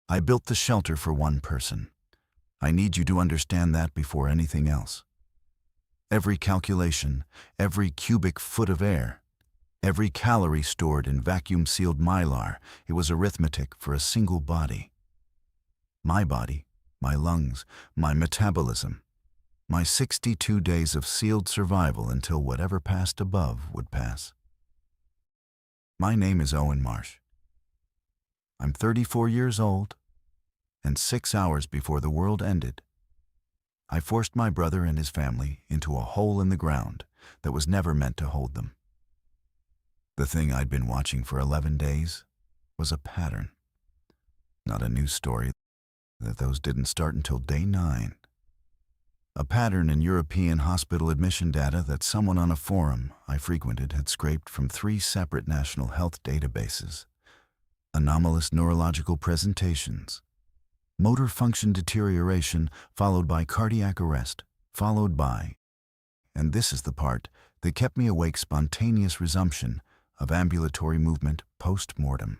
I built the shelter for one person. I need you to understand that before anything else. Every calculation, every cubic foot of air, every calorie stored in vacuum-sealed mylar, it was arithmetic for a single body. My body, my lungs, my metabolism, my 62 days of sealed survival until whatever passed above would pass. My name is Owen Marsh. I'm 34 years old, and 6 hours before the world ended, I forced my brother and his family into a hole in the ground that was never meant to hold them. The thing I'd been watching for 11 days was a pattern, not a news story. That those didn't start until day 9. A pattern in European hospital admission data that someone on a forum I frequented had scraped from 3 separate national health databases. Anomalous neurological presentations, motor function deterioration followed by cardiac arrest, followed by, and this is the part that kept me awake, spontaneous resumption of ambulatory movement post-mortem.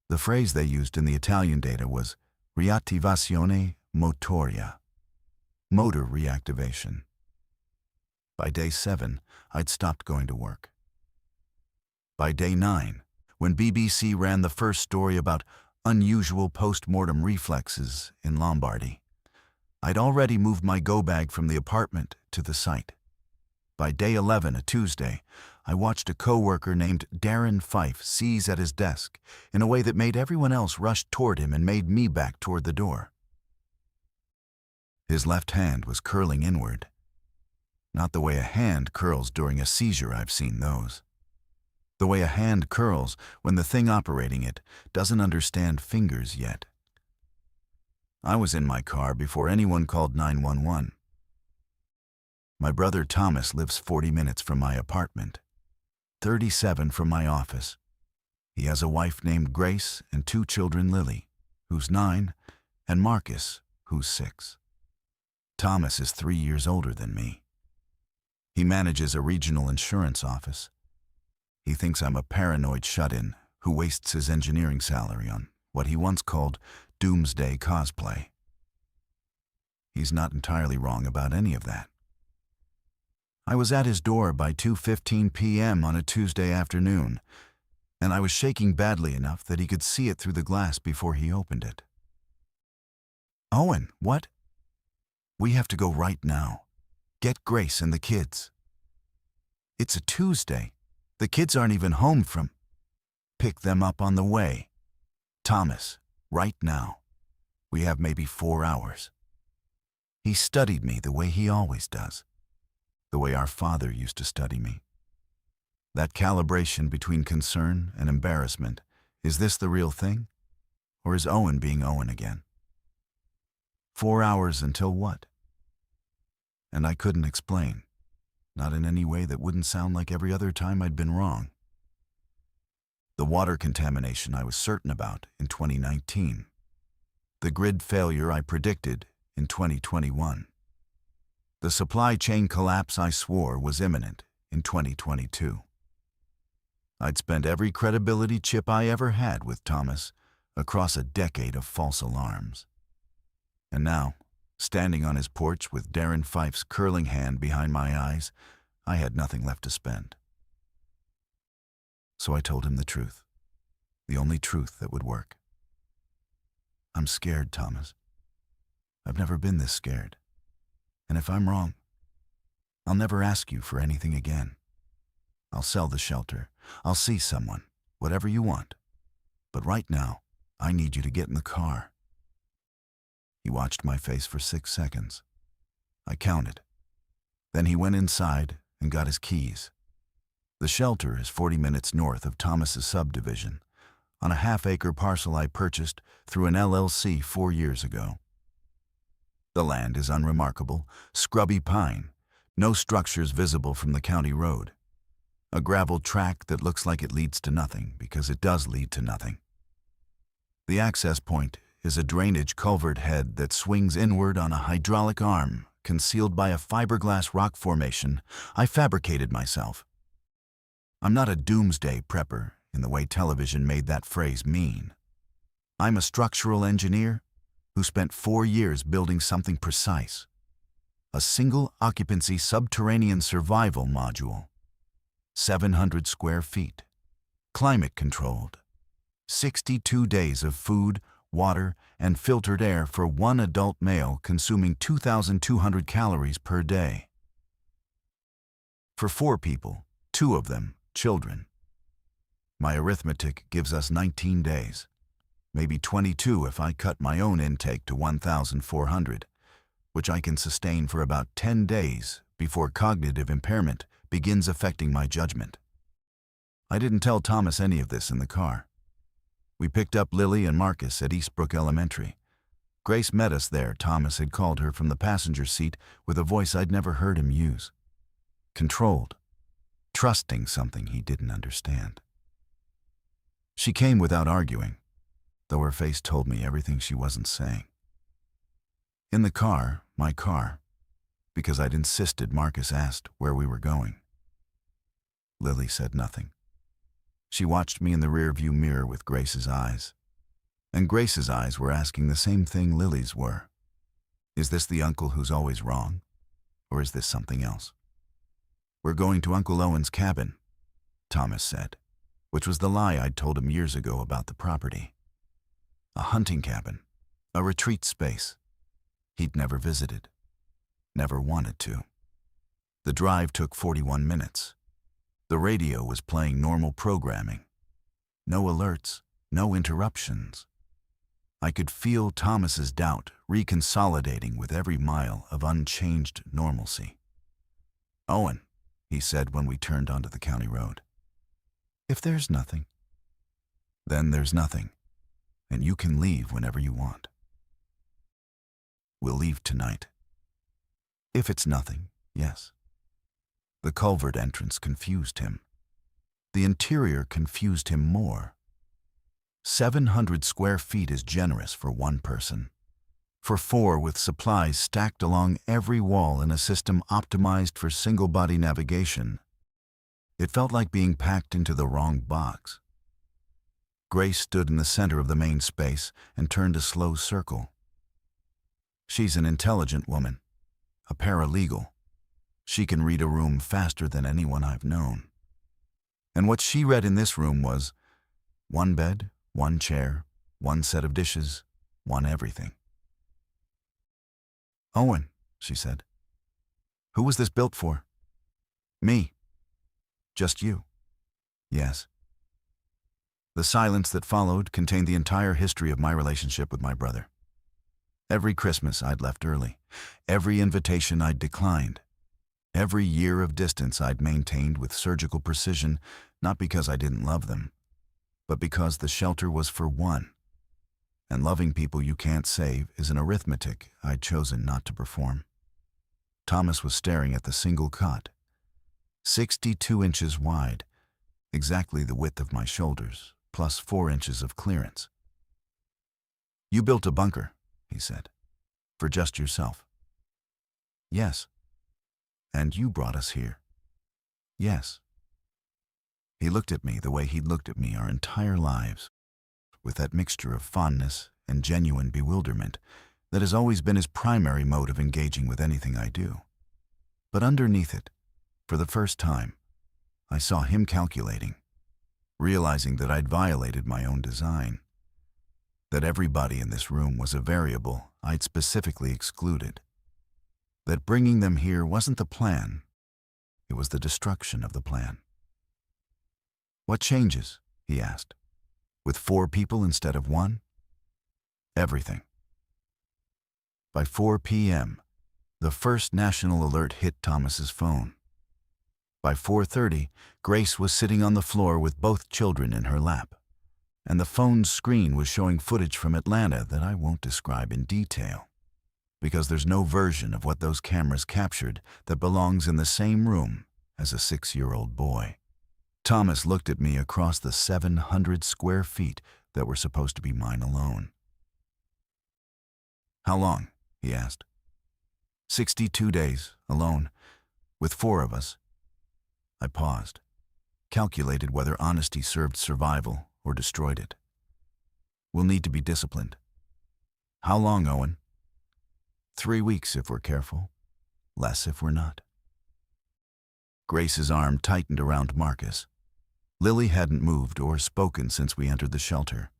The phrase they used in the Italian data was riattivazione motoria, motor reactivation. By day 7, I'd stopped going to work. By day 9, when BBC ran the first story about unusual post-mortem reflexes in Lombardy, I'd already moved my go-bag from the apartment to the site. By day 11, a Tuesday, I watched a co-worker named Darren Fife seize at his desk in a way that made everyone else rush toward him and made me back toward the door. His left hand was curling inward. Not the way a hand curls during a seizure, I've seen those. The way a hand curls when the thing operating it doesn't understand fingers yet. I was in my car before anyone called 911. My brother Thomas lives 40 minutes from my apartment, 37 from my office. He has a wife named Grace and 2 children, Lily, who's 9, and Marcus, who's 6. Thomas is 3 years older than me. He manages a regional insurance office. He thinks I'm a paranoid shut-in who wastes his engineering salary on what he once called doomsday cosplay. He's not entirely wrong about any of that. I was at his door by 2:15 p.m. on a Tuesday afternoon, and I was shaking badly enough that he could see it through the glass before he opened it. "Owen, what?" "We have to go right now. Get Grace and the kids." "It's a Tuesday. The kids aren't even home from..." "Pick them up on the way. Thomas, right now. We have maybe 4 hours." He studied me the way he always does, the way our father used to study me. That calibration between concern and embarrassment, is this the real thing? Or is Owen being Owen again? 4 hours until what? And I couldn't explain, not in any way that wouldn't sound like every other time I'd been wrong. The water contamination I was certain about in 2019. The grid failure I predicted in 2021. The supply chain collapse I swore was imminent in 2022. I'd spent every credibility chip I ever had with Thomas across a decade of false alarms. And now, standing on his porch with Darren Fife's curling hand behind my eyes, I had nothing left to spend. So I told him the truth, the only truth that would work. "I'm scared, Thomas. I've never been this scared. And if I'm wrong, I'll never ask you for anything again. I'll sell the shelter. I'll see someone, whatever you want. But right now, I need you to get in the car." He watched my face for 6 seconds. I counted. Then he went inside and got his keys. The shelter is 40 minutes north of Thomas's subdivision, on a half-acre parcel I purchased through an LLC 4 years ago. The land is unremarkable, scrubby pine, no structures visible from the county road. A gravel track that looks like it leads to nothing because it does lead to nothing. The access point is a drainage culvert head that swings inward on a hydraulic arm concealed by a fiberglass rock formation I fabricated myself. I'm not a doomsday prepper in the way television made that phrase mean. I'm a structural engineer who spent 4 years building something precise. A single-occupancy subterranean survival module. 700 square feet. Climate-controlled. 62 days of food, water, and filtered air for one adult male consuming 2,200 calories per day. For 4 people, 2 of them children. My arithmetic gives us 19 days. Maybe 22 if I cut my own intake to 1,400, which I can sustain for about 10 days before cognitive impairment begins affecting my judgment. I didn't tell Thomas any of this in the car. We picked up Lily and Marcus at Eastbrook Elementary. Grace met us there. Thomas had called her from the passenger seat with a voice I'd never heard him use. Controlled, trusting something he didn't understand. She came without arguing, though her face told me everything she wasn't saying. In the car, my car, because I'd insisted, Marcus asked where we were going. Lily said nothing. She watched me in the rearview mirror with Grace's eyes. And Grace's eyes were asking the same thing Lily's were. Is this the uncle who's always wrong? Or is this something else? We're going to Uncle Owen's cabin, Thomas said, which was the lie I'd told him years ago about the property. A hunting cabin, a retreat space. He'd never visited, never wanted to. The drive took 41 minutes. The radio was playing normal programming. No alerts, no interruptions. I could feel Thomas's doubt reconsolidating with every mile of unchanged normalcy. Owen, he said when we turned onto the county road. If there's nothing, then there's nothing, and you can leave whenever you want. We'll leave tonight. If it's nothing, yes. The culvert entrance confused him. The interior confused him more. 700 square feet is generous for one person. For 4 with supplies stacked along every wall in a system optimized for single-body navigation. It felt like being packed into the wrong box. Grace stood in the center of the main space and turned a slow circle. She's an intelligent woman, a paralegal. She can read a room faster than anyone I've known. And what she read in this room was 1 bed, 1 chair, 1 set of dishes, 1 everything. Owen, she said. Who was this built for? Me. Just you? Yes. The silence that followed contained the entire history of my relationship with my brother. Every Christmas I'd left early. Every invitation I'd declined. Every year of distance I'd maintained with surgical precision, not because I didn't love them, but because the shelter was for one. And loving people you can't save is an arithmetic I'd chosen not to perform. Thomas was staring at the single cot, 62 inches wide, exactly the width of my shoulders, plus 4 inches of clearance. You built a bunker, he said, for just yourself. Yes. And you brought us here. Yes. He looked at me the way he'd looked at me our entire lives, with that mixture of fondness and genuine bewilderment that has always been his primary mode of engaging with anything I do. But underneath it, for the first time, I saw him calculating, realizing that I'd violated my own design, that everybody in this room was a variable I'd specifically excluded, that bringing them here wasn't the plan, it was the destruction of the plan. What changes? He asked. With 4 people instead of 1? Everything. By 4 p.m., the first national alert hit Thomas's phone. By 4:30, Grace was sitting on the floor with both children in her lap, and the phone's screen was showing footage from Atlanta that I won't describe in detail, because there's no version of what those cameras captured that belongs in the same room as a 6-year-old boy. Thomas looked at me across the 700 square feet that were supposed to be mine alone. How long? He asked. 62 days, alone, with 4 of us. I paused, calculated whether honesty served survival or destroyed it. We'll need to be disciplined. How long, Owen? 3 weeks if we're careful. Less if we're not. Grace's arm tightened around Marcus. Lily hadn't moved or spoken since we entered the shelter.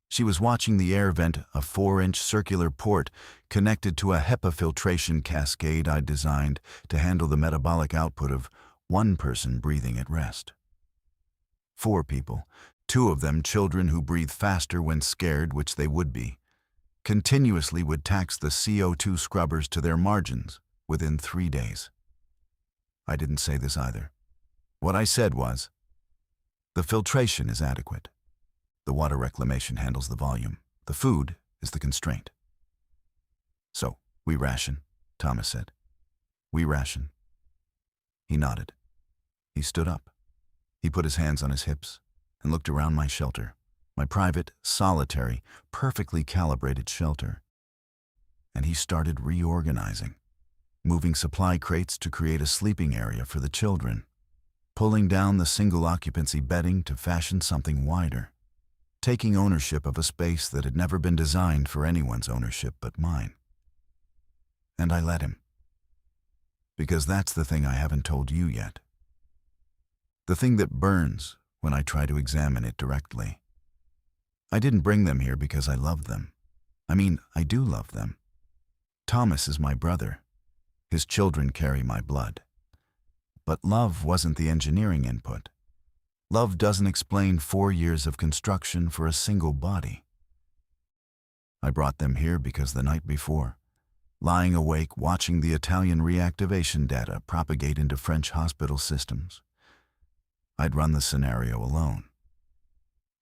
She was watching the air vent, a 4-inch circular port connected to a HEPA filtration cascade I'd designed to handle the metabolic output of one person breathing at rest. 4 people, 2 of them children who breathe faster when scared, which they would be, continuously would tax the CO2 scrubbers to their margins within 3 days. I didn't say this either. What I said was, the filtration is adequate. The water reclamation handles the volume. The food is the constraint. So, we ration, Thomas said. We ration. He nodded. He stood up. He put his hands on his hips and looked around my shelter, my private, solitary, perfectly calibrated shelter. And he started reorganizing, moving supply crates to create a sleeping area for the children, pulling down the single-occupancy bedding to fashion something wider, taking ownership of a space that had never been designed for anyone's ownership but mine. And I let him. Because that's the thing I haven't told you yet. The thing that burns when I try to examine it directly. I didn't bring them here because I loved them. I mean, I do love them. Thomas is my brother. His children carry my blood. But love wasn't the engineering input. Love doesn't explain 4 years of construction for a single body. I brought them here because the night before, lying awake watching the Italian reactivation data propagate into French hospital systems, I'd run the scenario alone.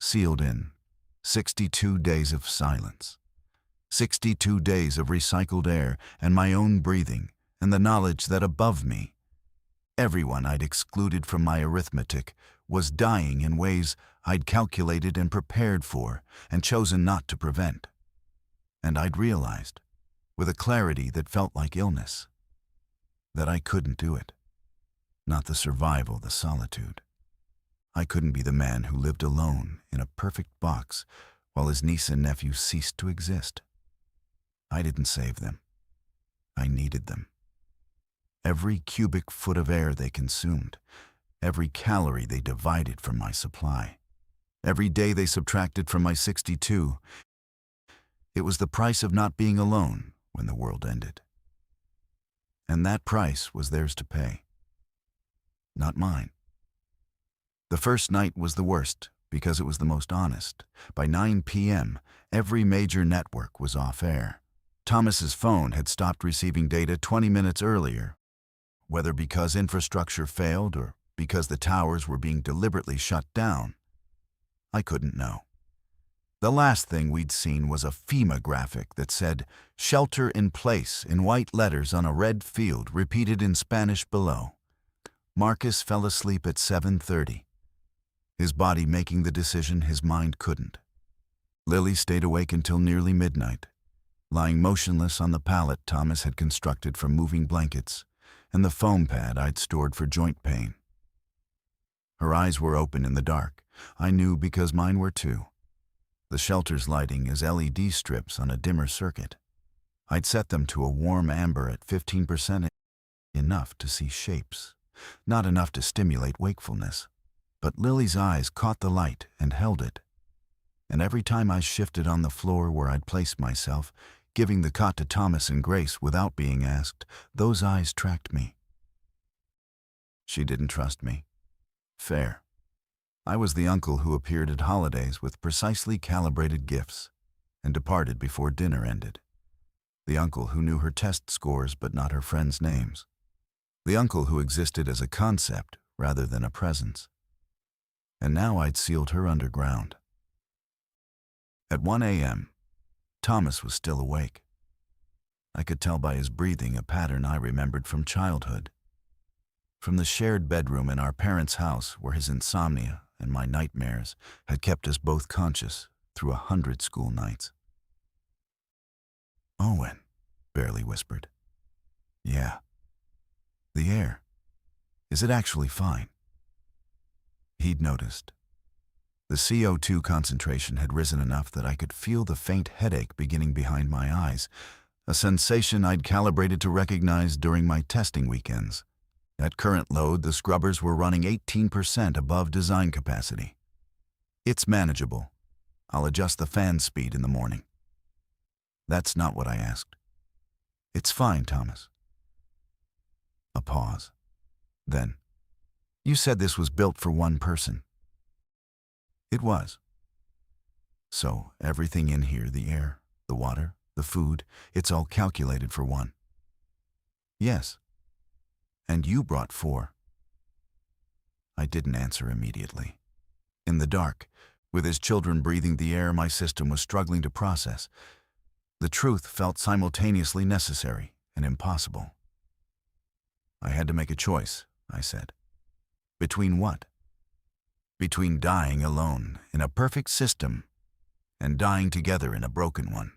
Sealed in, 62 days of silence, 62 days of recycled air and my own breathing, and the knowledge that above me, everyone I'd excluded from my arithmetic was dying in ways I'd calculated and prepared for and chosen not to prevent. And I'd realized, with a clarity that felt like illness, that I couldn't do it. Not the survival, the solitude. I couldn't be the man who lived alone in a perfect box while his niece and nephew ceased to exist. I didn't save them. I needed them. Every cubic foot of air they consumed, every calorie they divided from my supply, every day they subtracted from my 62, it was the price of not being alone when the world ended. And that price was theirs to pay, not mine. The first night was the worst because it was the most honest. By 9 p.m., every major network was off air. Thomas's phone had stopped receiving data 20 minutes earlier, whether because infrastructure failed or because the towers were being deliberately shut down. I couldn't know. The last thing we'd seen was a FEMA graphic that said, "Shelter in place," in white letters on a red field repeated in Spanish below. Marcus fell asleep at 7:30. His body making the decision his mind couldn't. Lily stayed awake until nearly midnight, lying motionless on the pallet Thomas had constructed from moving blankets and the foam pad I'd stored for joint pain. Her eyes were open in the dark. I knew because mine were too. The shelter's lighting is LED strips on a dimmer circuit. I'd set them to a warm amber at 15%, enough to see shapes, not enough to stimulate wakefulness. But Lily's eyes caught the light and held it. And every time I shifted on the floor where I'd placed myself, giving the cot to Thomas and Grace without being asked, those eyes tracked me. She didn't trust me. Fair. I was the uncle who appeared at holidays with precisely calibrated gifts and departed before dinner ended. The uncle who knew her test scores but not her friends' names. The uncle who existed as a concept rather than a presence. And now I'd sealed her underground. At 1 a.m., Thomas was still awake. I could tell by his breathing a pattern I remembered from childhood. From the shared bedroom in our parents' house where his insomnia and my nightmares had kept us both conscious through 100 school nights. "Owen," barely whispered. "Yeah. The air. Is it actually fine?" He'd noticed. The CO2 concentration had risen enough that I could feel the faint headache beginning behind my eyes, a sensation I'd calibrated to recognize during my testing weekends. At current load, the scrubbers were running 18% above design capacity. It's manageable. I'll adjust the fan speed in the morning. That's not what I asked. It's fine, Thomas. A pause. Then, you said this was built for one person. It was. So, everything in here, the air, the water, the food, it's all calculated for one. Yes. And you brought 4. I didn't answer immediately. In the dark, with his children breathing the air my system was struggling to process, the truth felt simultaneously necessary and impossible. I had to make a choice, I said. Between what? Between dying alone in a perfect system and dying together in a broken one.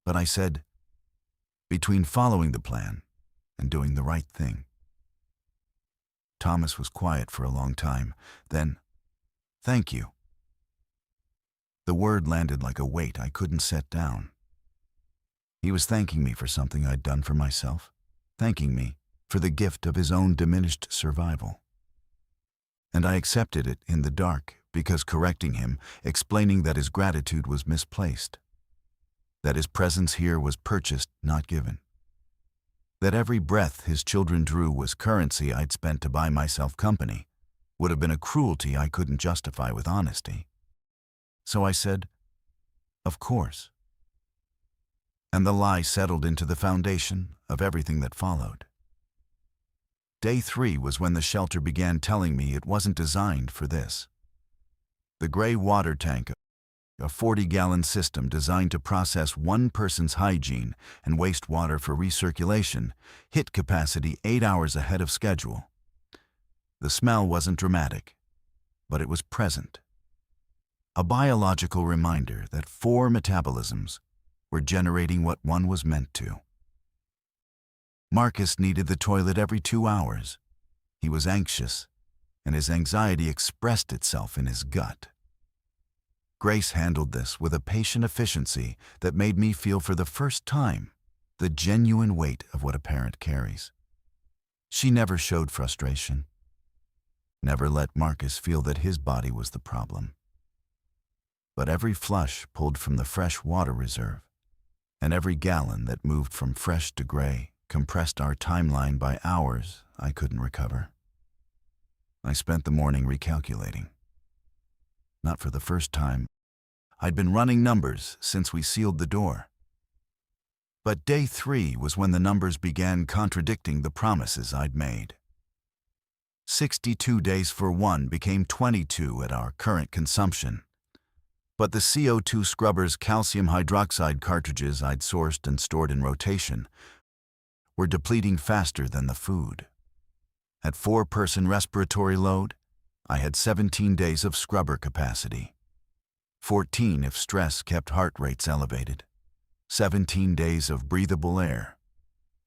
But I said, between following the plan and doing the right thing. Thomas was quiet for a long time. Then, thank you. The word landed like a weight I couldn't set down. He was thanking me for something I'd done for myself, thanking me for the gift of his own diminished survival. And I accepted it in the dark because correcting him, explaining that his gratitude was misplaced, that his presence here was purchased, not given, that every breath his children drew was currency I'd spent to buy myself company, would have been a cruelty I couldn't justify with honesty. So I said, of course. And the lie settled into the foundation of everything that followed. Day 3 was when the shelter began telling me it wasn't designed for this. The gray water tank, a 40-gallon system designed to process one person's hygiene and wastewater for recirculation, hit capacity 8 hours ahead of schedule. The smell wasn't dramatic, but it was present. A biological reminder that 4 metabolisms were generating what one was meant to. Marcus needed the toilet every 2 hours. He was anxious, and his anxiety expressed itself in his gut. Grace handled this with a patient efficiency that made me feel for the first time the genuine weight of what a parent carries. She never showed frustration, never let Marcus feel that his body was the problem. But every flush pulled from the fresh water reserve, and every gallon that moved from fresh to gray compressed our timeline by hours I couldn't recover. I spent the morning recalculating. Not for the first time. I'd been running numbers since we sealed the door. But day 3 was when the numbers began contradicting the promises I'd made. 62 days for one became 22 at our current consumption. But the CO2 scrubber's calcium hydroxide cartridges I'd sourced and stored in rotation were depleting faster than the food. At 4-person respiratory load, I had 17 days of scrubber capacity. 14 if stress kept heart rates elevated. 17 days of breathable air,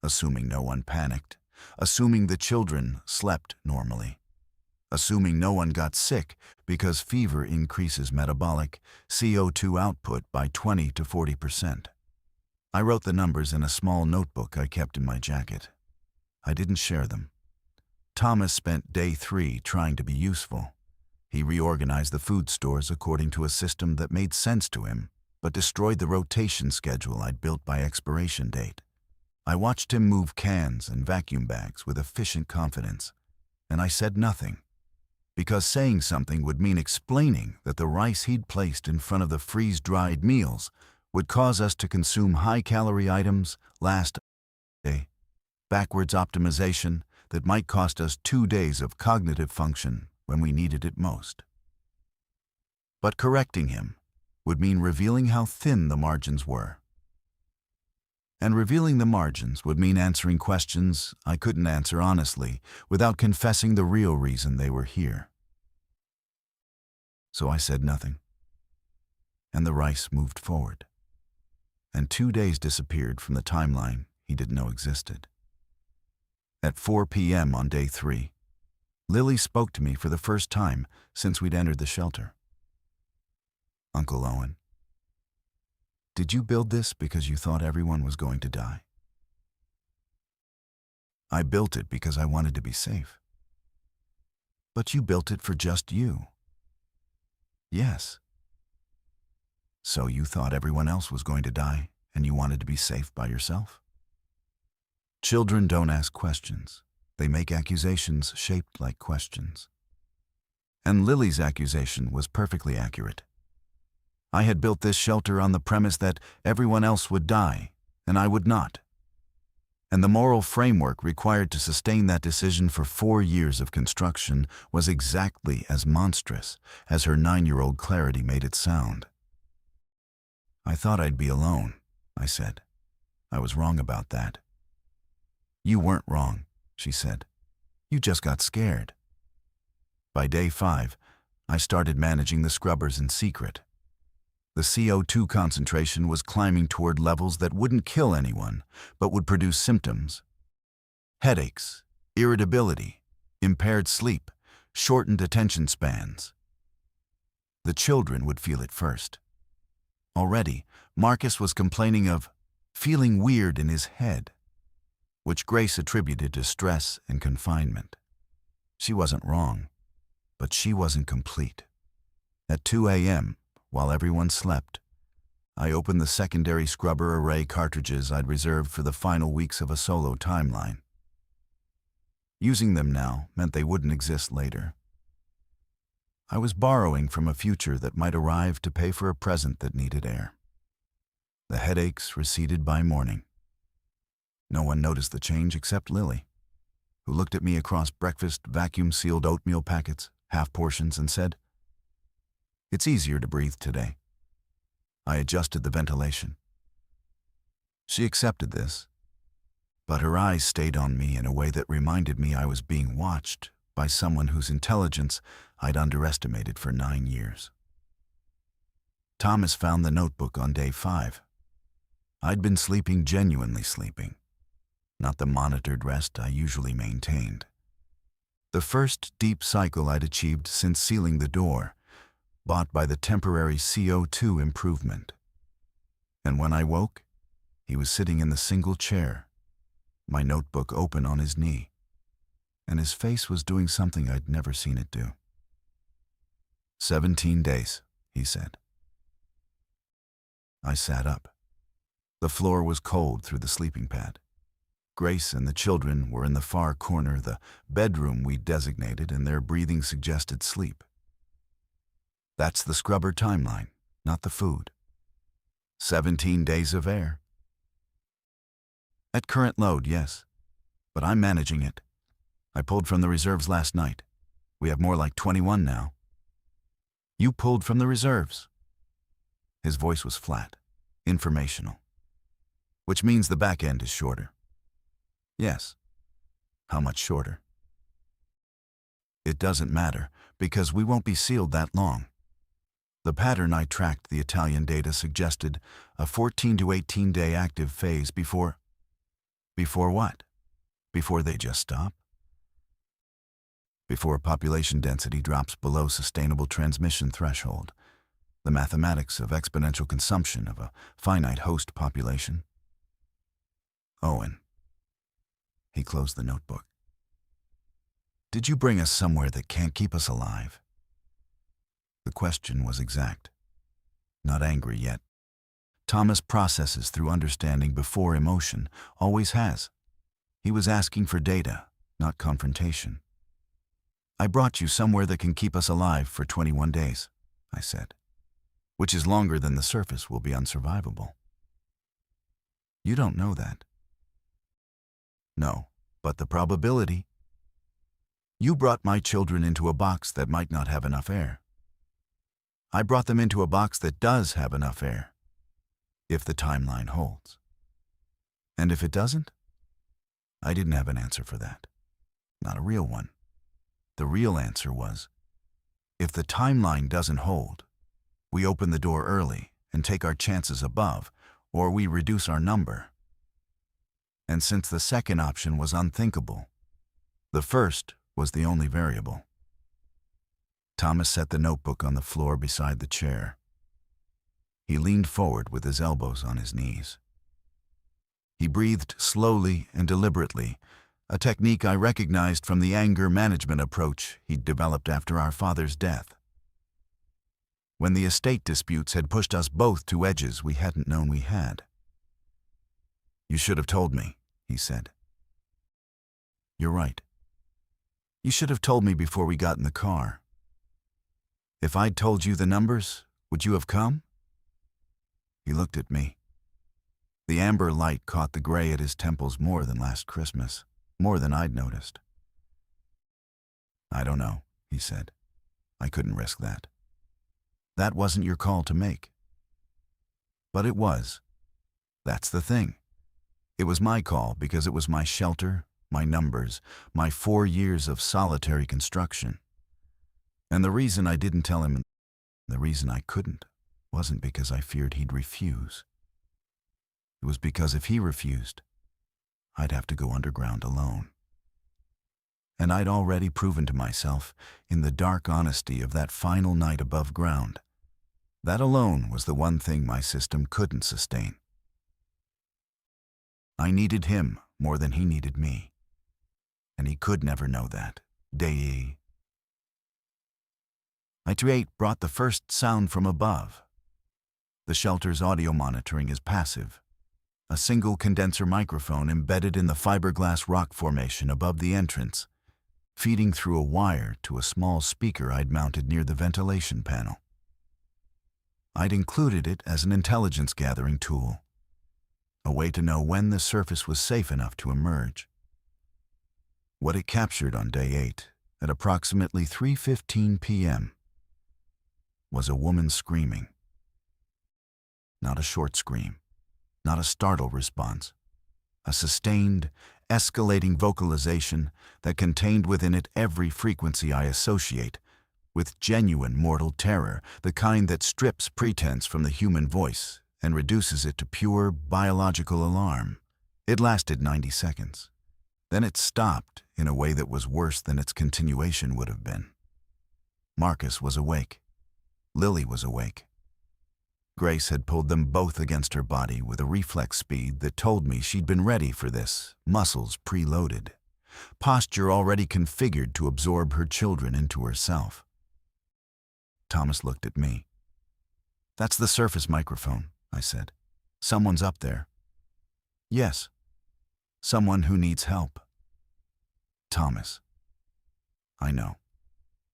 assuming no one panicked, assuming the children slept normally, assuming no one got sick because fever increases metabolic CO2 output by 20 to 40%. I wrote the numbers in a small notebook I kept in my jacket. I didn't share them. Thomas spent day 3 trying to be useful. He reorganized the food stores according to a system that made sense to him, but destroyed the rotation schedule I'd built by expiration date. I watched him move cans and vacuum bags with efficient confidence, and I said nothing, because saying something would mean explaining that the rice he'd placed in front of the freeze-dried meals would cause us to consume high-calorie items last day, backwards optimization that might cost us 2 days of cognitive function when we needed it most. But correcting him would mean revealing how thin the margins were. And revealing the margins would mean answering questions I couldn't answer honestly without confessing the real reason they were here. So I said nothing, and the rice moved forward. And 2 days disappeared from the timeline he didn't know existed. At 4 p.m. on day 3, Lily spoke to me for the first time since we'd entered the shelter. "Uncle Owen, did you build this because you thought everyone was going to die?" "I built it because I wanted to be safe." "But you built it for just you." "Yes." "So you thought everyone else was going to die and you wanted to be safe by yourself?" Children don't ask questions. They make accusations shaped like questions. And Lily's accusation was perfectly accurate. I had built this shelter on the premise that everyone else would die, and I would not. And the moral framework required to sustain that decision for 4 years of construction was exactly as monstrous as her 9-year-old clarity made it sound. "I thought I'd be alone," I said. "I was wrong about that." "You weren't wrong," she said. "You just got scared." By day 5, I started managing the scrubbers in secret. The CO2 concentration was climbing toward levels that wouldn't kill anyone, but would produce symptoms. Headaches, irritability, impaired sleep, shortened attention spans. The children would feel it first. Already, Marcus was complaining of feeling weird in his head, which Grace attributed to stress and confinement. She wasn't wrong, but she wasn't complete. At 2 a.m., while everyone slept, I opened the secondary scrubber array cartridges I'd reserved for the final weeks of a solo timeline. Using them now meant they wouldn't exist later. I was borrowing from a future that might arrive to pay for a present that needed air. The headaches receded by morning. No one noticed the change except Lily, who looked at me across breakfast vacuum-sealed oatmeal packets, half portions, and said, "It's easier to breathe today." I adjusted the ventilation. She accepted this, but her eyes stayed on me in a way that reminded me I was being watched by someone whose intelligence I'd underestimated for 9 years. Thomas found the notebook on day 5. I'd been sleeping, genuinely sleeping, not the monitored rest I usually maintained. The first deep cycle I'd achieved since sealing the door, bought by the temporary CO2 improvement. And when I woke, he was sitting in the single chair, my notebook open on his knee, and his face was doing something I'd never seen it do. 17 days, he said. I sat up. The floor was cold through the sleeping pad. Grace and the children were in the far corner, the bedroom we'd designated, and their breathing suggested sleep. That's the scrubber timeline, not the food. 17 days of air. At current load, yes, but I'm managing it. I pulled from the reserves last night. We have more like 21 now. You pulled from the reserves. His voice was flat, informational. Which means the back end is shorter. Yes. How much shorter? It doesn't matter, because we won't be sealed that long. The pattern I tracked the Italian data suggested a 14 to 18 day active phase before... Before what? Before they just stop? Before population density drops below sustainable transmission threshold, the mathematics of exponential consumption of a finite host population. Owen. He closed the notebook. Did you bring us somewhere that can't keep us alive? The question was exact. Not angry yet. Thomas processes through understanding before emotion, always has. He was asking for data, not confrontation. I brought you somewhere that can keep us alive for 21 days, I said, which is longer than the surface will be unsurvivable. You don't know that. No, but the probability. You brought my children into a box that might not have enough air. I brought them into a box that does have enough air, if the timeline holds. And if it doesn't? I didn't have an answer for that. Not a real one. The real answer was, if the timeline doesn't hold, we open the door early and take our chances above, or we reduce our number. And since the second option was unthinkable, the first was the only variable. Thomas set the notebook on the floor beside the chair. He leaned forward with his elbows on his knees. He breathed slowly and deliberately, a technique I recognized from the anger management approach he'd developed after our father's death. When the estate disputes had pushed us both to edges we hadn't known we had. "You should have told me," he said. "You're right. You should have told me before we got in the car. If I'd told you the numbers, would you have come?" He looked at me. The amber light caught the gray at his temples more than last Christmas, more than I'd noticed. "I don't know," he said. "I couldn't risk that. That wasn't your call to make." But it was. That's the thing. It was my call because it was my shelter, my numbers, my 4 years of solitary construction. And the reason I didn't tell him, the reason I couldn't, wasn't because I feared he'd refuse. It was because if he refused, I'd have to go underground alone. And I'd already proven to myself, in the dark honesty of that final night above ground, that alone was the one thing my system couldn't sustain. I needed him more than he needed me. And he could never know that. Day. Outbreak brought the first sound from above. The shelter's audio monitoring is passive. A single condenser microphone embedded in the fiberglass rock formation above the entrance, feeding through a wire to a small speaker I'd mounted near the ventilation panel. I'd included it as an intelligence-gathering tool, a way to know when the surface was safe enough to emerge. What it captured on day 8, at approximately 3:15 p.m., was a woman screaming. Not a short scream, not a startled response, a sustained, escalating vocalization that contained within it every frequency I associate with genuine mortal terror, the kind that strips pretense from the human voice and reduces it to pure biological alarm. It lasted 90 seconds. Then it stopped in a way that was worse than its continuation would have been. Marcus was awake. Lily was awake. Grace had pulled them both against her body with a reflex speed that told me she'd been ready for this, muscles preloaded, posture already configured to absorb her children into herself. Thomas looked at me. "That's the surface microphone," I said. "Someone's up there." "Yes. Someone who needs help." "Thomas." "I know."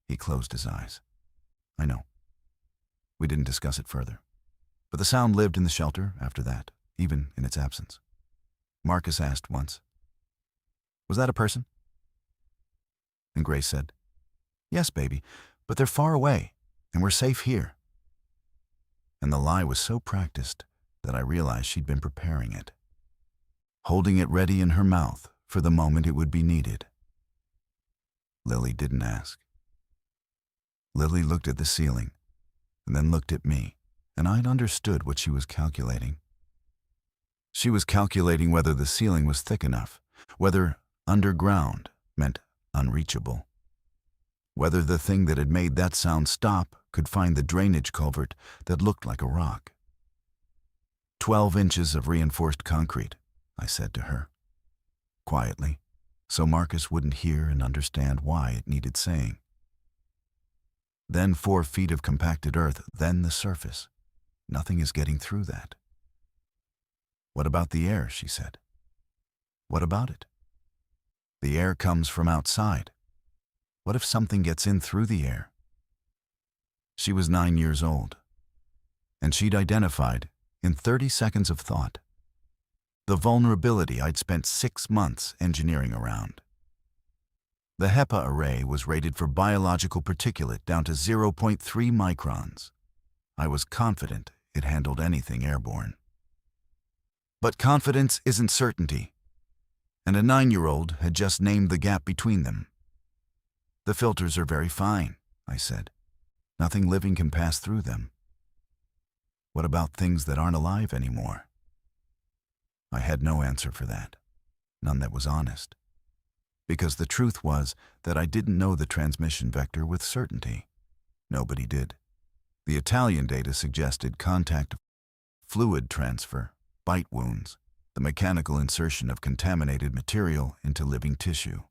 He closed his eyes. "I know." We didn't discuss it further. But the sound lived in the shelter after that, even in its absence. Marcus asked once, "Was that a person?" And Grace said, "Yes, baby, but they're far away, and we're safe here." And the lie was so practiced that I realized she'd been preparing it, holding it ready in her mouth for the moment it would be needed. Lily didn't ask. Lily looked at the ceiling, and then looked at me, and I'd understood what she was calculating. She was calculating whether the ceiling was thick enough, whether underground meant unreachable, whether the thing that had made that sound stop could find the drainage culvert that looked like a rock. 12 inches of reinforced concrete, I said to her, quietly, so Marcus wouldn't hear and understand why it needed saying. Then 4 feet of compacted earth, then the surface. Nothing is getting through that. "What about the air?" she said. "What about it?" "The air comes from outside. What if something gets in through the air?" She was 9 years old, and she'd identified, in 30 seconds of thought, the vulnerability I'd spent 6 months engineering around. The HEPA array was rated for biological particulate down to 0.3 microns. I was confident it handled anything airborne. But confidence isn't certainty, and a 9-year-old had just named the gap between them. "The filters are very fine," I said. "Nothing living can pass through them." "What about things that aren't alive anymore?" I had no answer for that, none that was honest. because the truth was that I didn't know the transmission vector with certainty. Nobody did. The Italian data suggested contact, fluid transfer, bite wounds, the mechanical insertion of contaminated material into living tissue.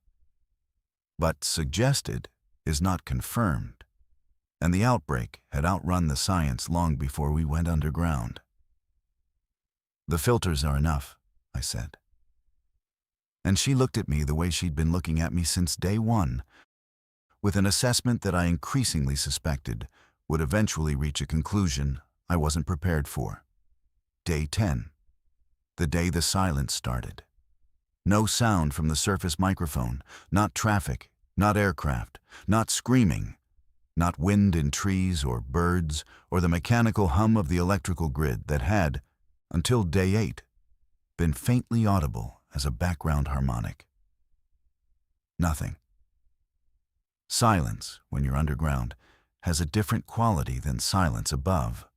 But suggested is not confirmed, and the outbreak had outrun the science long before we went underground. "The filters are enough," I said. And she looked at me the way she'd been looking at me since day one, with an assessment that I increasingly suspected would eventually reach a conclusion I wasn't prepared for. Day 10. The day the silence started. No sound from the surface microphone, not traffic, not aircraft, not screaming, not wind in trees or birds or the mechanical hum of the electrical grid that had, until day 8, been faintly audible as a background harmonic. Nothing. Silence, when you're underground, has a different quality than silence above.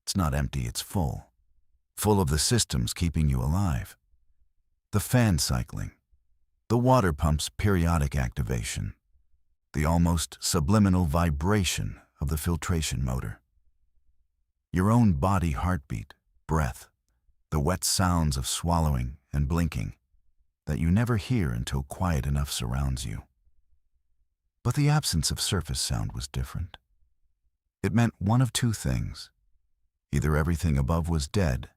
It's not empty, it's full. Full of the systems keeping you alive. The fan cycling, the water pump's periodic activation, the almost subliminal vibration of the filtration motor. Your own body heartbeat, breath, the wet sounds of swallowing and blinking that you never hear until quiet enough surrounds you. But the absence of surface sound was different. It meant one of two things. Either everything above was dead,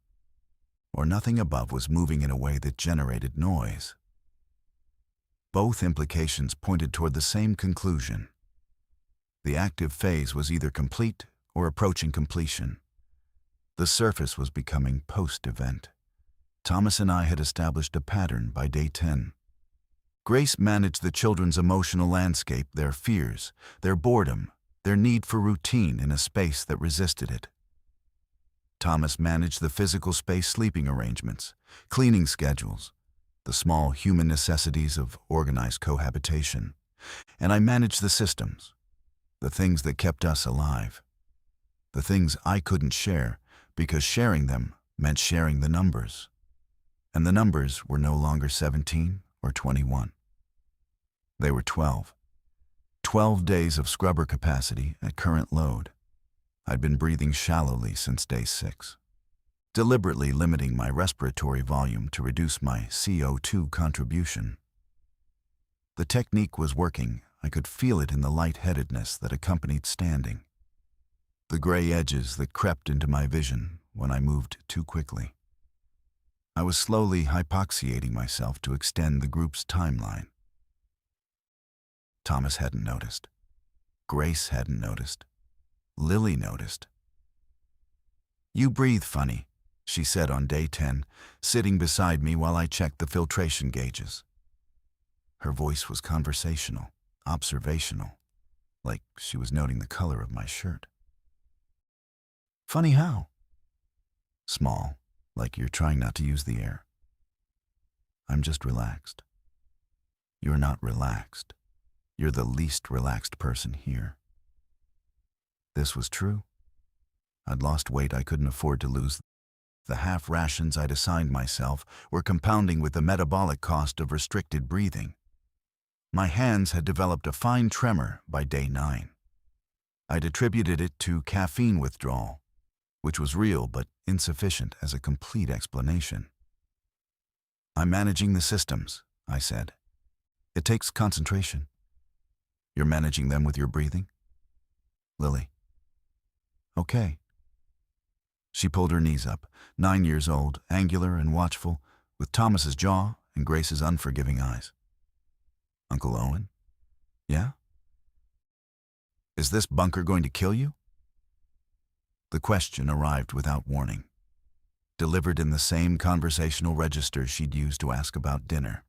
or nothing above was moving in a way that generated noise. Both implications pointed toward the same conclusion. The active phase was either complete or approaching completion. The surface was becoming post-event. Thomas and I had established a pattern by day 10. Grace managed the children's emotional landscape, their fears, their boredom, their need for routine in a space that resisted it. Thomas managed the physical space sleeping arrangements, cleaning schedules, the small human necessities of organized cohabitation. And I managed the systems, the things that kept us alive, the things I couldn't share because sharing them meant sharing the numbers. And the numbers were no longer 17 or 21. They were 12. 12 days of scrubber capacity at current load. I'd been breathing shallowly since day 6, deliberately limiting my respiratory volume to reduce my CO2 contribution. The technique was working. I could feel it in the lightheadedness that accompanied standing, the gray edges that crept into my vision when I moved too quickly. I was slowly hypoxiating myself to extend the group's timeline. Thomas hadn't noticed. Grace hadn't noticed. Lily noticed. "You breathe funny," she said on day 10, sitting beside me while I checked the filtration gauges. Her voice was conversational, observational, like she was noting the color of my shirt. "Funny how?" "Small, like you're trying not to use the air." "I'm just relaxed." "You're not relaxed. You're the least relaxed person here." This was true. I'd lost weight I couldn't afford to lose. The half rations I'd assigned myself were compounding with the metabolic cost of restricted breathing. My hands had developed a fine tremor by day 9. I'd attributed it to caffeine withdrawal, which was real but insufficient as a complete explanation. "I'm managing the systems," I said. "It takes concentration." "You're managing them with your breathing?" "Lily." "Okay." She pulled her knees up, 9 years old, angular and watchful, with Thomas's jaw and Grace's unforgiving eyes. "Uncle Owen?" "Yeah?" "Is this bunker going to kill you?" The question arrived without warning, delivered in the same conversational register she'd used to ask about dinner.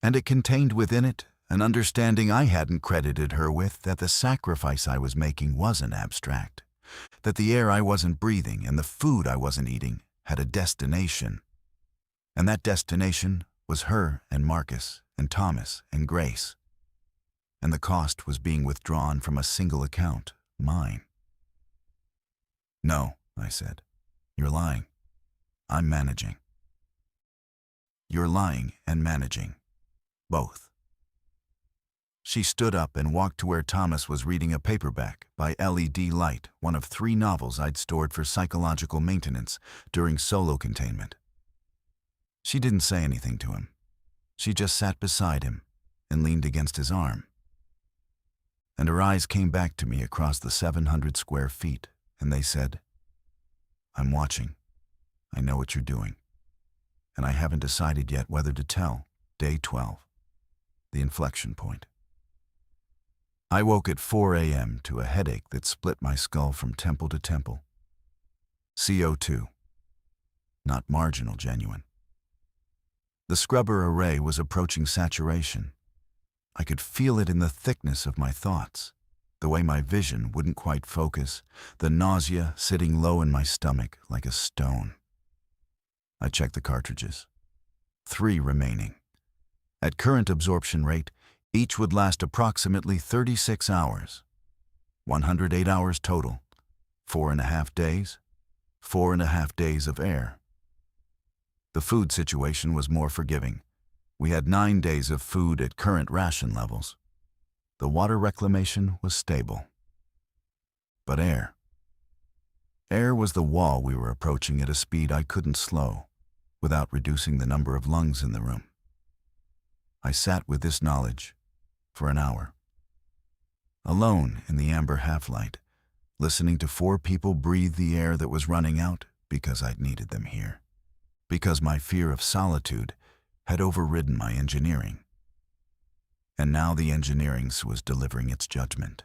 And it contained within it an understanding I hadn't credited her with, that the sacrifice I was making wasn't abstract, that the air I wasn't breathing and the food I wasn't eating had a destination. And that destination was her and Marcus and Thomas and Grace. And the cost was being withdrawn from a single account, mine. "No," I said. "You're lying. I'm managing." "You're lying and managing," Both. She stood up and walked to where Thomas was reading a paperback by LED Light, one of 3 novels I'd stored for psychological maintenance during solo containment. She didn't say anything to him. She just sat beside him and leaned against his arm. And her eyes came back to me across the 700 square feet, and they said, "I'm watching. I know what you're doing. And I haven't decided yet whether to tell." Day 12. The inflection point. I woke at 4 a.m. to a headache that split my skull from temple to temple. CO2. Not marginal genuine. The scrubber array was approaching saturation. I could feel it in the thickness of my thoughts, the way my vision wouldn't quite focus, the nausea sitting low in my stomach like a stone. I checked the cartridges. 3 remaining. At current absorption rate, each would last approximately 36 hours. 108 hours total. 4.5 days. 4.5 days of air. The food situation was more forgiving. We had 9 days of food at current ration levels. The water reclamation was stable. But air. Air was the wall we were approaching at a speed I couldn't slow, without reducing the number of lungs in the room. I sat with this knowledge for an hour. Alone in the amber half-light, listening to 4 people breathe the air that was running out because I'd needed them here. Because my fear of solitude had overridden my engineering. And now the engineering was delivering its judgment.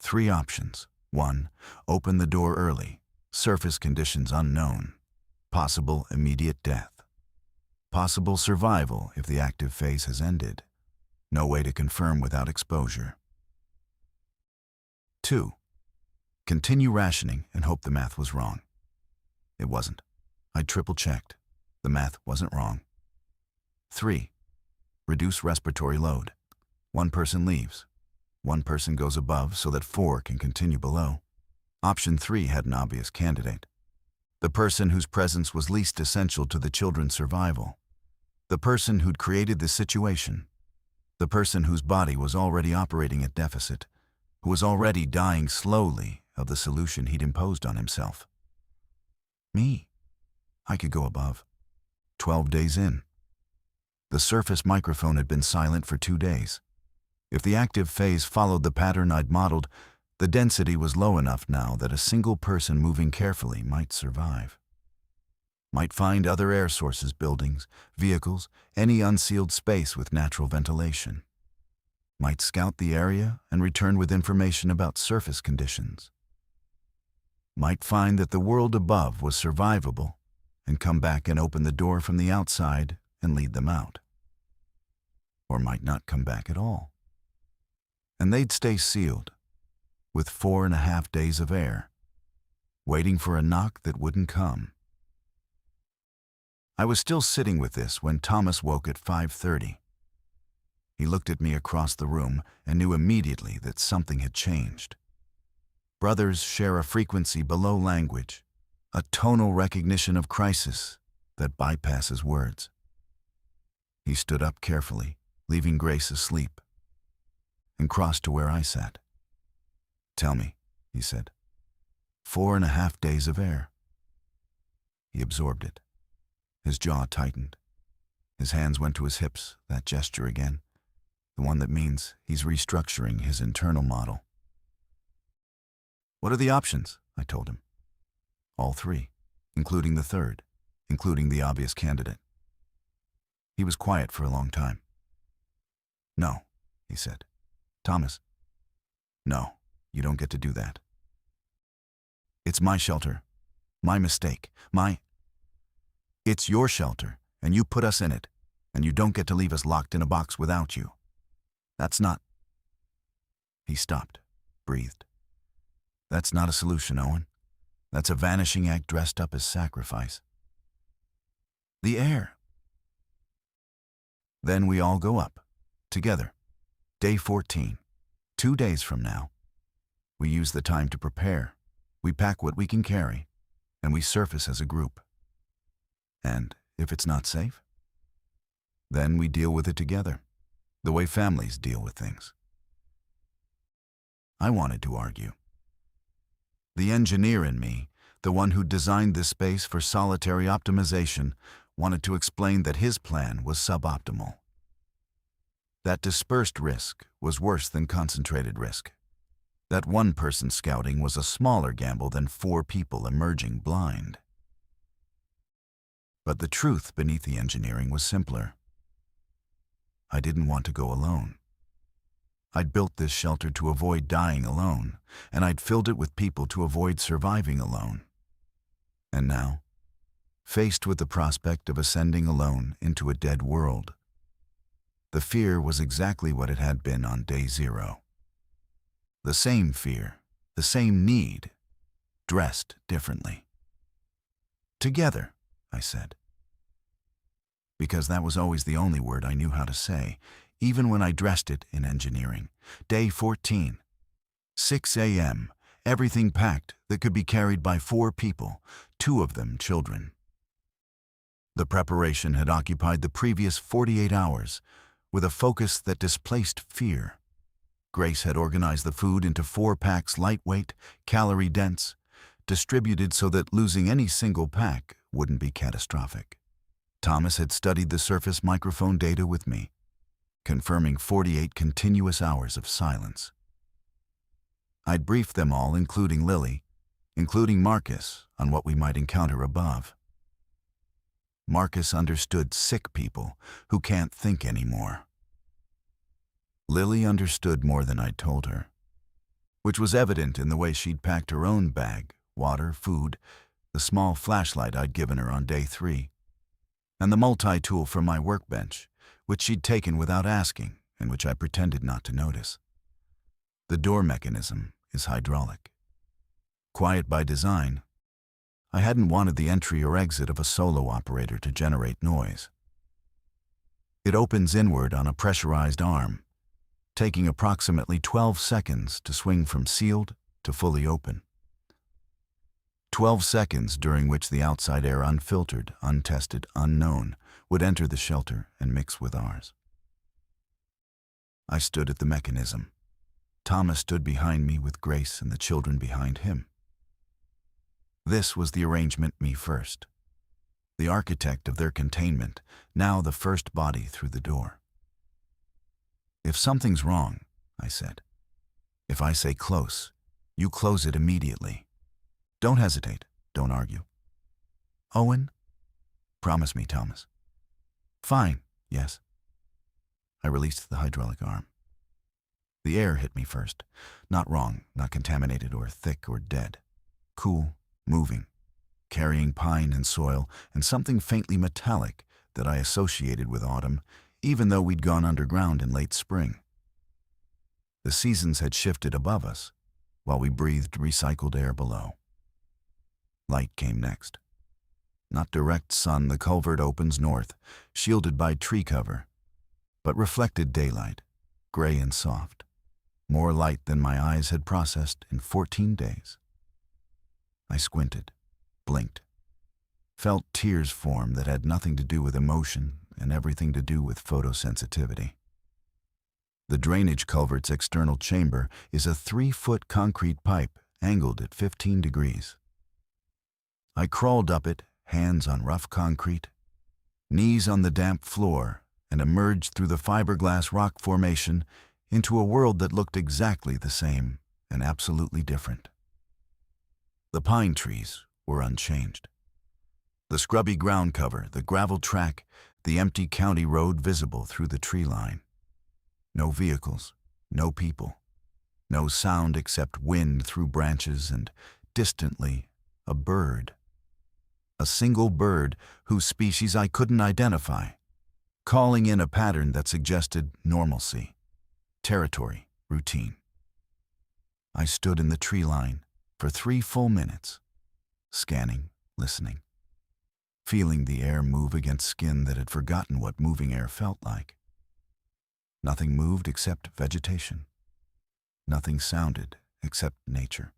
3 options. 1. Open the door early. Surface conditions unknown. Possible immediate death. Possible survival if the active phase has ended. No way to confirm without exposure. 2. Continue rationing and hope the math was wrong. It wasn't. I triple-checked. The math wasn't wrong. 3. Reduce respiratory load. 1 person leaves. 1 person goes above so that 4 can continue below. Option 3 had an obvious candidate. The person whose presence was least essential to the children's survival. The person who'd created the situation. The person whose body was already operating at deficit, who was already dying slowly of the solution he'd imposed on himself. Me. I could go above. 12 days in. The surface microphone had been silent for 2 days. If the active phase followed the pattern I'd modeled, the density was low enough now that a single person moving carefully might survive. Might find other air sources, buildings, vehicles, any unsealed space with natural ventilation. Might scout the area and return with information about surface conditions. Might find that the world above was survivable and come back and open the door from the outside and lead them out. Or might not come back at all. And they'd stay sealed, with 4.5 days of air, waiting for a knock that wouldn't come. I was still sitting with this when Thomas woke at 5:30. He looked at me across the room and knew immediately that something had changed. Brothers share a frequency below language, a tonal recognition of crisis that bypasses words. He stood up carefully, leaving Grace asleep, and crossed to where I sat. "Tell me," he said. 4.5 days of air. He absorbed it. His jaw tightened. His hands went to his hips, that gesture again, the one that means he's restructuring his internal model. "What are the options?" I told him. "All 3, including the 3rd, including the obvious candidate." He was quiet for a long time. "No," he said. "Thomas, no, you don't get to do that. It's my shelter, my mistake, It's your shelter, and you put us in it, and you don't get to leave us locked in a box without you. That's not..." He stopped, breathed. "That's not a solution, Owen. That's a vanishing act dressed up as sacrifice. The air." Then we all go up, together. Day 14, 2 days from now. We use the time to prepare. We pack what we can carry, and we surface as a group. And if it's not safe, Then we deal with it together, the way families deal with things. I wanted to argue. The engineer in me, the one who designed this space for solitary optimization, wanted to explain that his plan was suboptimal. That dispersed risk was worse than concentrated risk. That one person scouting was a smaller gamble than 4 people emerging blind. But the truth beneath the engineering was simpler. I didn't want to go alone. I'd built this shelter to avoid dying alone, and I'd filled it with people to avoid surviving alone. And now, faced with the prospect of ascending alone into a dead world, the fear was exactly what it had been on day 0. The same fear, the same need, dressed differently. Together, I said. Because that was always the only word I knew how to say, even when I dressed it in engineering. Day 14. 6 a.m., everything packed that could be carried by 4 people, 2 of them children. The preparation had occupied the previous 48 hours, with a focus that displaced fear. Grace had organized the food into 4 packs, lightweight, calorie-dense, distributed so that losing any single pack wouldn't be catastrophic. Thomas had studied the surface microphone data with me, confirming 48 continuous hours of silence. I'd briefed them all, including Lily, including Marcus, on what we might encounter above. Marcus understood sick people who can't think anymore. Lily understood more than I'd told her, which was evident in the way she'd packed her own bag, water, food, the small flashlight I'd given her on day 3, and the multi-tool from my workbench, which she'd taken without asking and which I pretended not to notice. The door mechanism is hydraulic. Quiet by design, I hadn't wanted the entry or exit of a solo operator to generate noise. It opens inward on a pressurized arm, taking approximately 12 seconds to swing from sealed to fully open. 12 seconds during which the outside air, unfiltered, untested, unknown, would enter the shelter and mix with ours. I stood at the mechanism. Thomas stood behind me with Grace and the children behind him. This was the arrangement, me first. The architect of their containment, now the first body through the door. If something's wrong, I said. If I say close, you close it immediately. Don't hesitate, don't argue. Owen? Promise me, Thomas. Fine, yes. I released the hydraulic arm. The air hit me first. Not wrong, not contaminated or thick or dead. Cool, moving, carrying pine and soil and something faintly metallic that I associated with autumn, even though we'd gone underground in late spring. The seasons had shifted above us, while we breathed recycled air below. Light came next. Not direct sun, the culvert opens north, shielded by tree cover, but reflected daylight, gray and soft, more light than my eyes had processed in 14 days. I squinted, blinked, felt tears form that had nothing to do with emotion and everything to do with photosensitivity. The drainage culvert's external chamber is a 3-foot concrete pipe angled at 15 degrees. I crawled up it, hands on rough concrete, knees on the damp floor, and emerged through the fiberglass rock formation into a world that looked exactly the same and absolutely different. The pine trees were unchanged. The scrubby ground cover, the gravel track, the empty county road visible through the tree line. No vehicles, no people, no sound except wind through branches and, distantly, a bird. A single bird whose species I couldn't identify, calling in a pattern that suggested normalcy, territory, routine. I stood in the tree line for 3 full minutes, scanning, listening, feeling the air move against skin that had forgotten what moving air felt like. Nothing moved except vegetation. Nothing sounded except nature.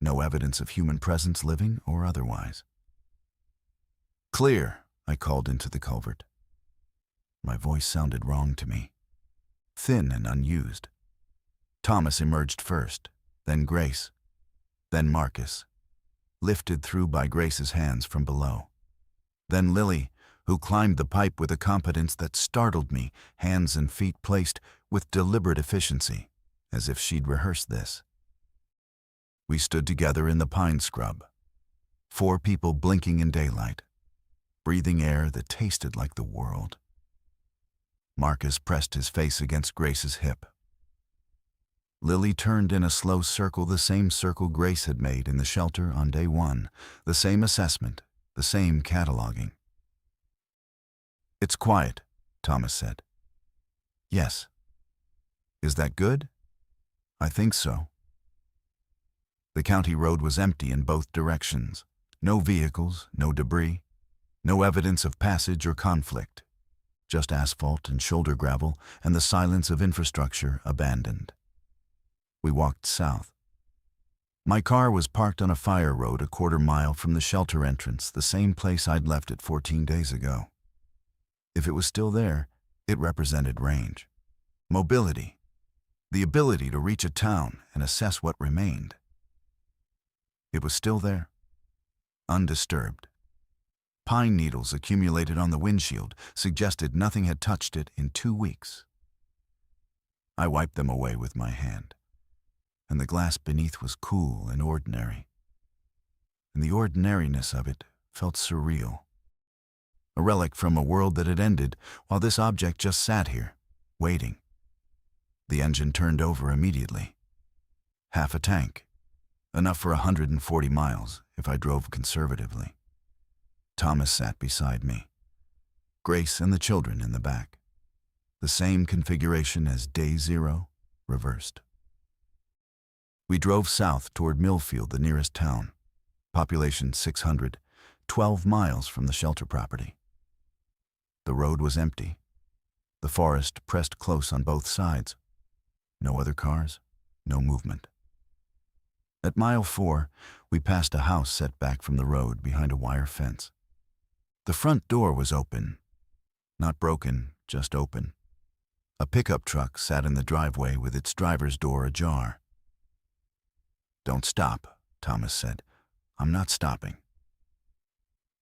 No evidence of human presence, living or otherwise. Clear, I called into the culvert. My voice sounded wrong to me, thin and unused. Thomas emerged first, then Grace, then Marcus, lifted through by Grace's hands from below. Then Lily, who climbed the pipe with a competence that startled me, hands and feet placed with deliberate efficiency, as if she'd rehearsed this. We stood together in the pine scrub, 4 people blinking in daylight, breathing air that tasted like the world. Marcus pressed his face against Grace's hip. Lily turned in a slow circle, the same circle Grace had made in the shelter on day 1, the same assessment, the same cataloging. "It's quiet," Thomas said. "Yes." "Is that good?" "I think so." The county road was empty in both directions. No vehicles, no debris, no evidence of passage or conflict. Just asphalt and shoulder gravel and the silence of infrastructure abandoned. We walked south. My car was parked on a fire road a quarter mile from the shelter entrance, the same place I'd left it 14 days ago. If it was still there, it represented range, mobility, the ability to reach a town and assess what remained. It was still there, undisturbed. Pine needles accumulated on the windshield suggested nothing had touched it in 2 weeks. I wiped them away with my hand, and the glass beneath was cool and ordinary. And the ordinariness of it felt surreal. A relic from a world that had ended while this object just sat here, waiting. The engine turned over immediately. Half a tank, enough for 140 miles if I drove conservatively. Thomas sat beside me, Grace and the children in the back. The same configuration as day 0, reversed. We drove south toward Millfield, the nearest town, population 600, 12 miles from the shelter property. The road was empty. The forest pressed close on both sides. No other cars, no movement. At mile 4, we passed a house set back from the road behind a wire fence. The front door was open. Not broken, just open. A pickup truck sat in the driveway with its driver's door ajar. "Don't stop," Thomas said. "I'm not stopping."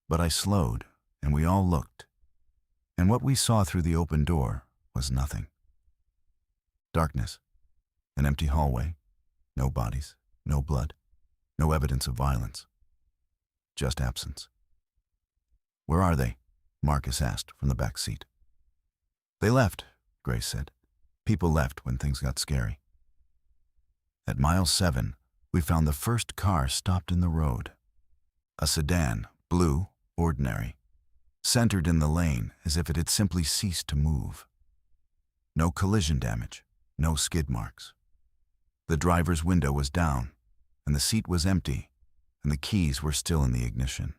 But I slowed, and we all looked. And what we saw through the open door was nothing. Darkness, an empty hallway, no bodies, no blood, no evidence of violence. Just absence. "Where are they?" Marcus asked from the back seat. "They left," Grace said. "People left when things got scary." At mile 7, we found the first car stopped in the road. A sedan, blue, ordinary, centered in the lane as if it had simply ceased to move. No collision damage, no skid marks. The driver's window was down, and the seat was empty, and the keys were still in the ignition.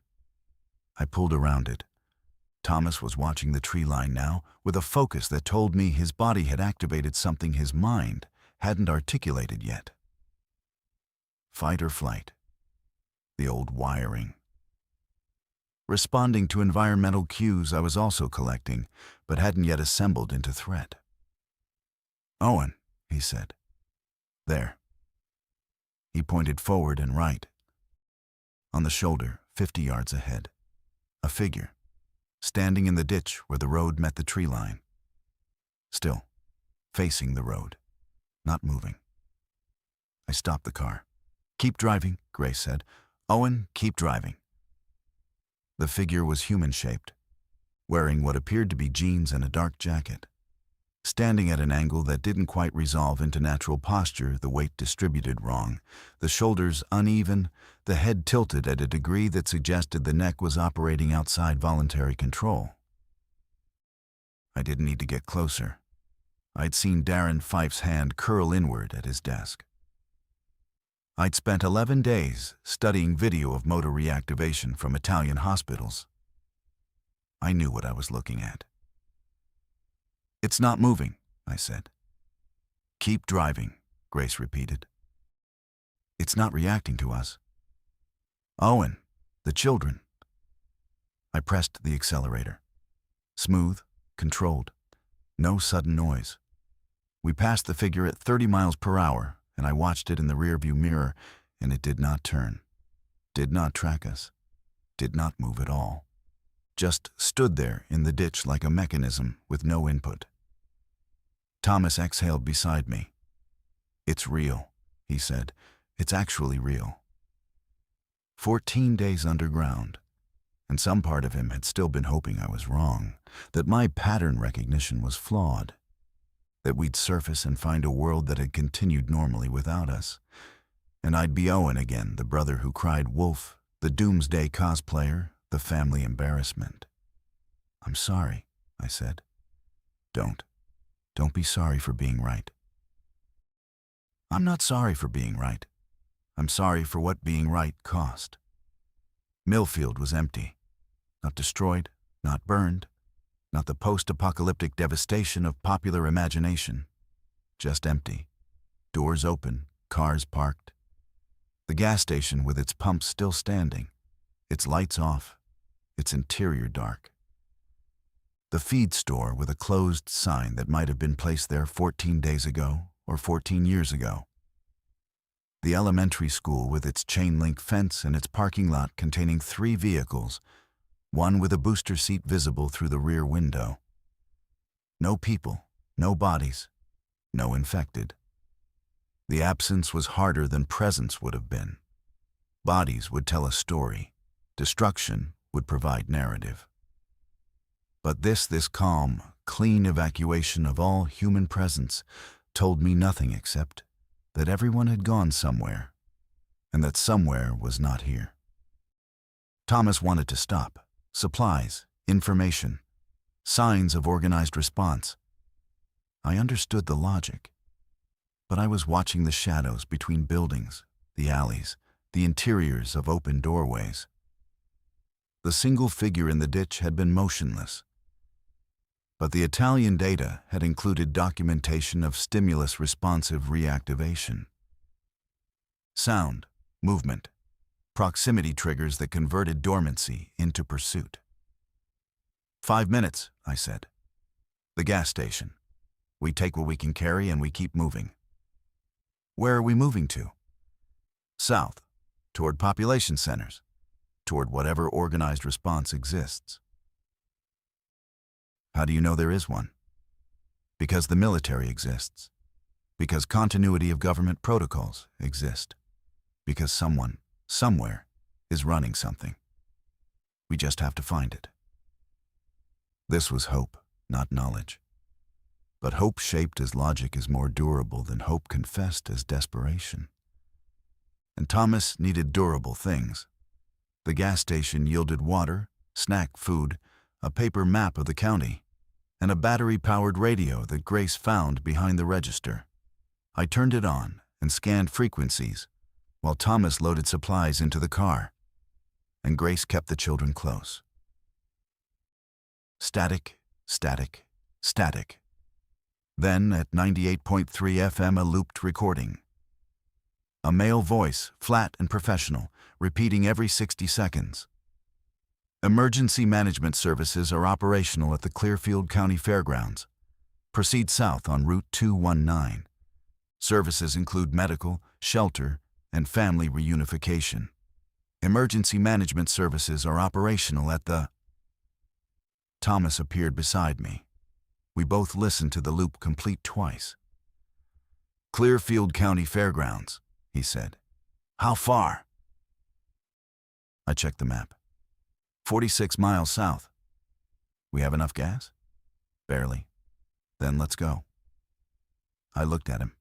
I pulled around it. Thomas was watching the tree line now with a focus that told me his body had activated something his mind hadn't articulated yet. Fight or flight. The old wiring. Responding to environmental cues I was also collecting, but hadn't yet assembled into threat. "Owen," he said. "There." He pointed forward and right. On the shoulder, 50 yards ahead. A figure, standing in the ditch where the road met the tree line. Still, facing the road, not moving. I stopped the car. "Keep driving," Grace said. "Owen, keep driving." The figure was human-shaped, wearing what appeared to be jeans and a dark jacket. Standing at an angle that didn't quite resolve into natural posture, the weight distributed wrong, the shoulders uneven, the head tilted at a degree that suggested the neck was operating outside voluntary control. I didn't need to get closer. I'd seen Darren Fife's hand curl inward at his desk. I'd spent 11 days studying video of motor reactivation from Italian hospitals. I knew what I was looking at. "It's not moving," I said. "Keep driving," Grace repeated. "It's not reacting to us." "Owen, the children." I pressed the accelerator. Smooth, controlled. No sudden noise. We passed the figure at 30 miles per hour, and I watched it in the rearview mirror, and it did not turn, did not track us, did not move at all. Just stood there in the ditch like a mechanism with no input. Thomas exhaled beside me. "It's real," he said. "It's actually real." 14 days underground, and some part of him had still been hoping I was wrong, that my pattern recognition was flawed, that we'd surface and find a world that had continued normally without us, and I'd be Owen again, the brother who cried wolf, the doomsday cosplayer, the family embarrassment. "I'm sorry," I said. Don't be sorry for being right." "I'm not sorry for being right. I'm sorry for what being right cost." Millfield was empty. Not destroyed, not burned, not the post-apocalyptic devastation of popular imagination. Just empty. Doors open, cars parked. The gas station with its pumps still standing, its lights off, its interior dark. The feed store with a closed sign that might have been placed there 14 days ago or 14 years ago. The elementary school with its chain-link fence and its parking lot containing 3 vehicles, one with a booster seat visible through the rear window. No people, no bodies, no infected. The absence was harder than presence would have been. Bodies would tell a story. Destruction would provide narrative. But this calm, clean evacuation of all human presence told me nothing except that everyone had gone somewhere, and that somewhere was not here. Thomas wanted to stop. Supplies, information, signs of organized response. I understood the logic, but I was watching the shadows between buildings, the alleys, the interiors of open doorways. The single figure in the ditch had been motionless, but the Italian data had included documentation of stimulus-responsive reactivation. Sound, movement, proximity triggers that converted dormancy into pursuit. 5 minutes, I said. The gas station. We take what we can carry and we keep moving. Where are we moving to? South, toward population centers, toward whatever organized response exists. How do you know there is one? Because the military exists. Because continuity of government protocols exist. Because someone, somewhere, is running something. We just have to find it. This was hope, not knowledge. But hope shaped as logic is more durable than hope confessed as desperation. And Thomas needed durable things. The gas station yielded water, snack food, a paper map of the county, and a battery-powered radio that Grace found behind the register. I turned it on and scanned frequencies, while Thomas loaded supplies into the car, and Grace kept the children close. Static, static, static. Then, at 98.3 FM, a looped recording. A male voice, flat and professional, repeating every 60 seconds. Emergency management services are operational at the Clearfield County Fairgrounds. Proceed south on Route 219. Services include medical, shelter, and family reunification. Emergency management services are operational at the... Thomas appeared beside me. We both listened to the loop complete twice. Clearfield County Fairgrounds, he said. How far? I checked the map. 46 miles south. We have enough gas? Barely. Then let's go. I looked at him.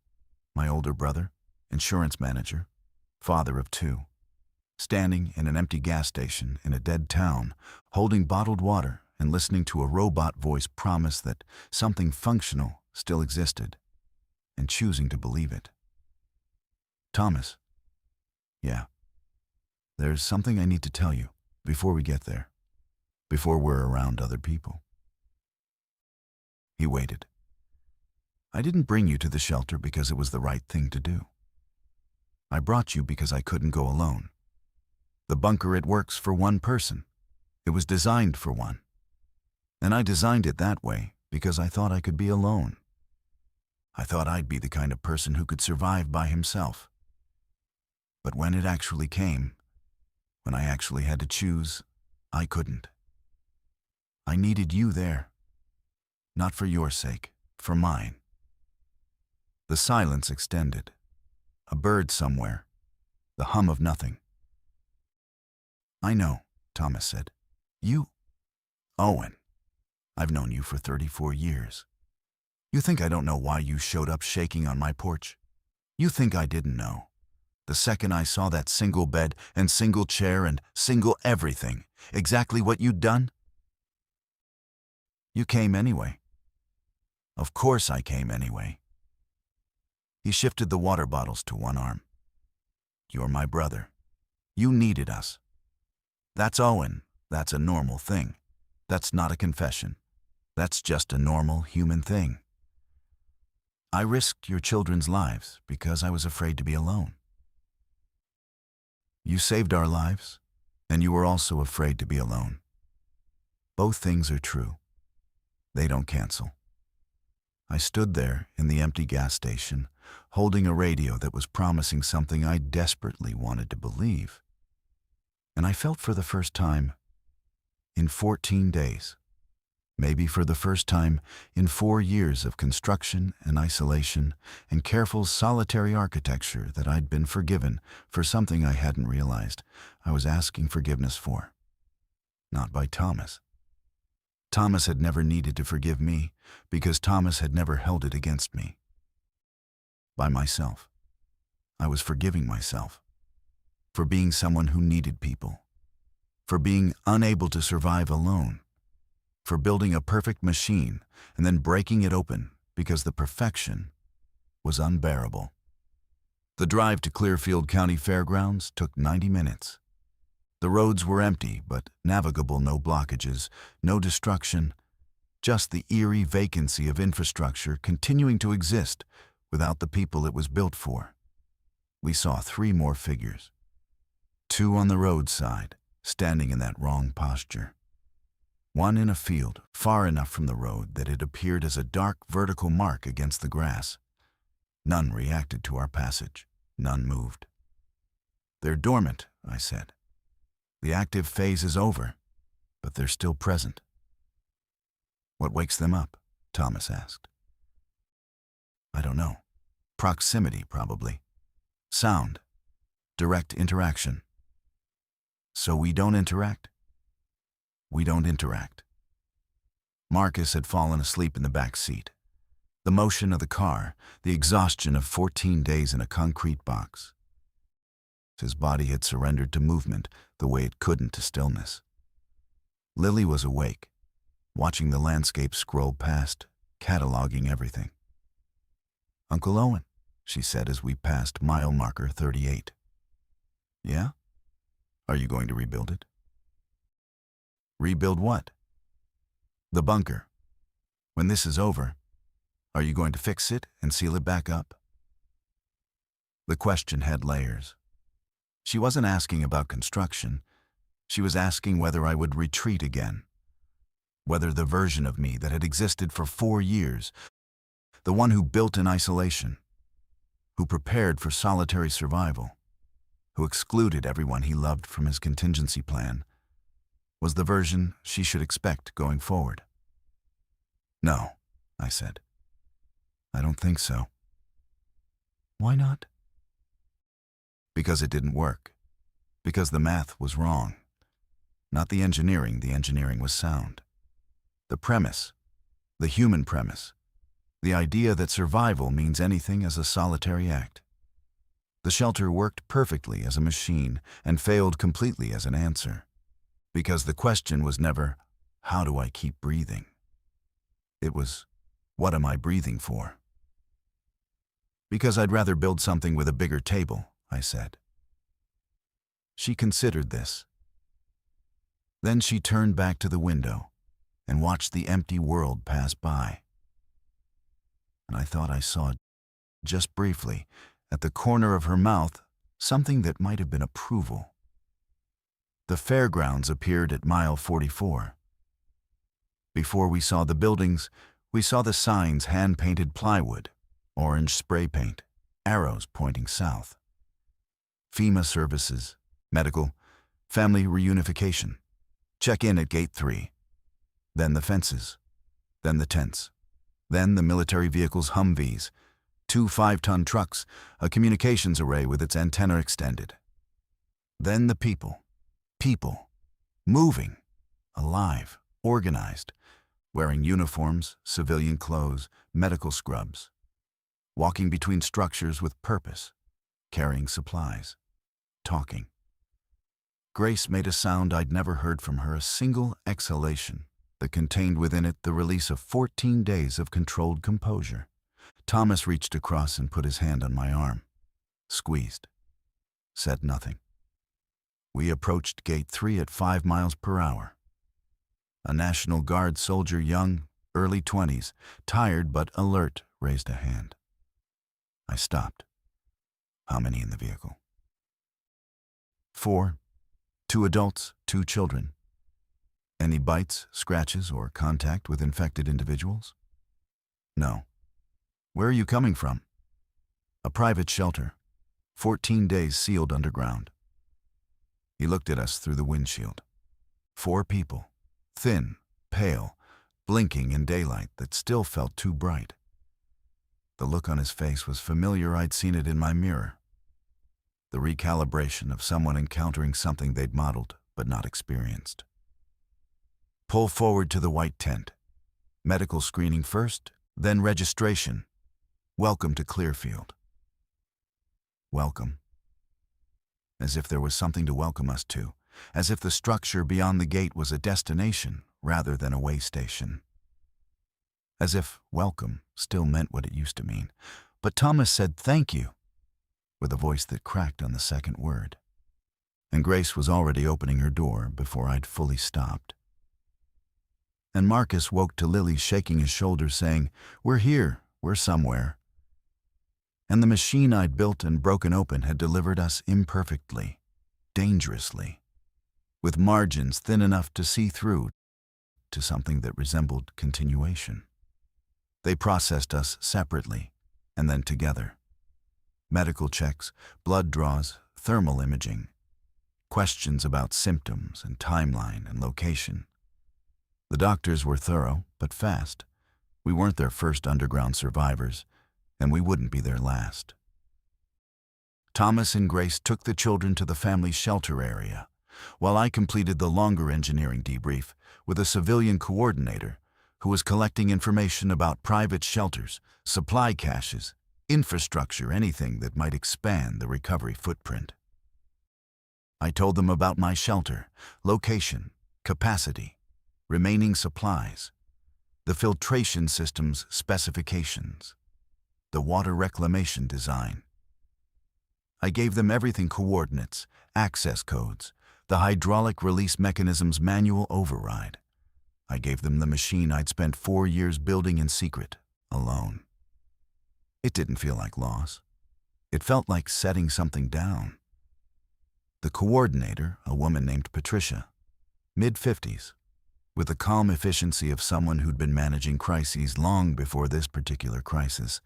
My older brother, insurance manager, father of 2, standing in an empty gas station in a dead town, holding bottled water and listening to a robot voice promise that something functional still existed, and choosing to believe it. Thomas. Yeah. There's something I need to tell you before we get there, before we're around other people. He waited. I didn't bring you to the shelter because it was the right thing to do. I brought you because I couldn't go alone. The bunker, it works for one person. It was designed for one. And I designed it that way because I thought I could be alone. I thought I'd be the kind of person who could survive by himself. But when it actually came, when I actually had to choose, I couldn't. I needed you there. Not for your sake, for mine. The silence extended. A bird somewhere. The hum of nothing. I know, Thomas said. You? Owen. I've known you for 34 years. You think I don't know why you showed up shaking on my porch? You think I didn't know? The second I saw that single bed and single chair and single everything, exactly what you'd done? You came anyway. Of course I came anyway. He shifted the water bottles to one arm. You're my brother. You needed us. That's Owen. That's a normal thing. That's not a confession. That's just a normal human thing. I risked your children's lives because I was afraid to be alone. You saved our lives, and you were also afraid to be alone. Both things are true. They don't cancel. I stood there in the empty gas station, holding a radio that was promising something I desperately wanted to believe. And I felt for the first time in 14 days, maybe for the first time in 4 years of construction and isolation and careful solitary architecture, that I'd been forgiven for something I hadn't realized I was asking forgiveness for. Not by Thomas. Thomas had never needed to forgive me because Thomas had never held it against me. By myself. I was forgiving myself for being someone who needed people, for being unable to survive alone, for building a perfect machine and then breaking it open because the perfection was unbearable. The drive to Clearfield County Fairgrounds took 90 minutes. The roads were empty but navigable, no blockages, no destruction, just the eerie vacancy of infrastructure continuing to exist without the people it was built for. We saw 3 more figures. 2 on the roadside, standing in that wrong posture. 1 in a field, far enough from the road that it appeared as a dark vertical mark against the grass. None reacted to our passage. None moved. They're dormant, I said. The active phase is over, but they're still present. What wakes them up? Thomas asked. I don't know. Proximity, probably. Sound. Direct interaction. So we don't interact? We don't interact. Marcus had fallen asleep in the back seat. The motion of the car, the exhaustion of 14 days in a concrete box. His body had surrendered to movement the way it couldn't to stillness. Lily was awake, watching the landscape scroll past, cataloging everything. Uncle Owen, she said as we passed mile marker 38. Yeah? Are you going to rebuild it? Rebuild what? The bunker. When this is over, are you going to fix it and seal it back up? The question had layers. She wasn't asking about construction. She was asking whether I would retreat again. Whether the version of me that had existed for 4 years, the one who built in isolation, who prepared for solitary survival, who excluded everyone he loved from his contingency plan, was the version she should expect going forward. No, I said. I don't think so. Why not? Because it didn't work. Because the math was wrong. Not the engineering was sound. The premise, the human premise, the idea that survival means anything as a solitary act. The shelter worked perfectly as a machine and failed completely as an answer. Because the question was never, how do I keep breathing? It was, what am I breathing for? Because I'd rather build something with a bigger table, I said. She considered this. Then she turned back to the window and watched the empty world pass by. And I thought I saw, just briefly, at the corner of her mouth, something that might have been approval. The fairgrounds appeared at mile 44. Before we saw the buildings, we saw the signs: hand-painted plywood, orange spray paint, arrows pointing south. FEMA services, medical, family reunification. Check in at Gate 3. Then the fences. Then the tents. Then the military vehicles, Humvees, 2 5-ton trucks, a communications array with its antenna extended. Then the people. People. Moving. Alive. Organized. Wearing uniforms, civilian clothes, medical scrubs. Walking between structures with purpose. Carrying supplies. Talking. Grace made a sound I'd never heard from her, a single exhalation that contained within it the release of 14 days of controlled composure. Thomas reached across and put his hand on my arm. Squeezed. Said nothing. We approached Gate 3 at 5 miles per hour. A National Guard soldier, young, early 20s, tired but alert, raised a hand. I stopped. How many in the vehicle? 4. 2 adults, 2 children. Any bites, scratches, or contact with infected individuals? No. Where are you coming from? A private shelter. 14 days sealed underground. He looked at us through the windshield. 4 people. Thin, pale, blinking in daylight that still felt too bright. The look on his face was familiar. I'd seen it in my mirror. The recalibration of someone encountering something they'd modeled but not experienced. Pull forward to the white tent. Medical screening first, then registration. Welcome to Clearfield. Welcome. As if there was something to welcome us to, as if the structure beyond the gate was a destination rather than a way station. As if welcome still meant what it used to mean. But Thomas said thank you, with a voice that cracked on the second word. And Grace was already opening her door before I'd fully stopped. And Marcus woke to Lily shaking his shoulders, saying, "We're here, we're somewhere." And the machine I'd built and broken open had delivered us imperfectly, dangerously, with margins thin enough to see through to something that resembled continuation. They processed us separately and then together. Medical checks, blood draws, thermal imaging, questions about symptoms and timeline and location. The doctors were thorough but fast. We weren't their first underground survivors, and we wouldn't be their last. Thomas and Grace took the children to the family shelter area, while I completed the longer engineering debrief with a civilian coordinator who was collecting information about private shelters, supply caches, infrastructure, anything that might expand the recovery footprint. I told them about my shelter, location, capacity, remaining supplies, the filtration system's specifications, the water reclamation design. I gave them everything: coordinates, access codes, the hydraulic release mechanism's manual override. I gave them the machine I'd spent 4 years building in secret, alone. It didn't feel like loss. It felt like setting something down. The coordinator, a woman named Patricia, mid-50s, with the calm efficiency of someone who'd been managing crises long before this particular crisis,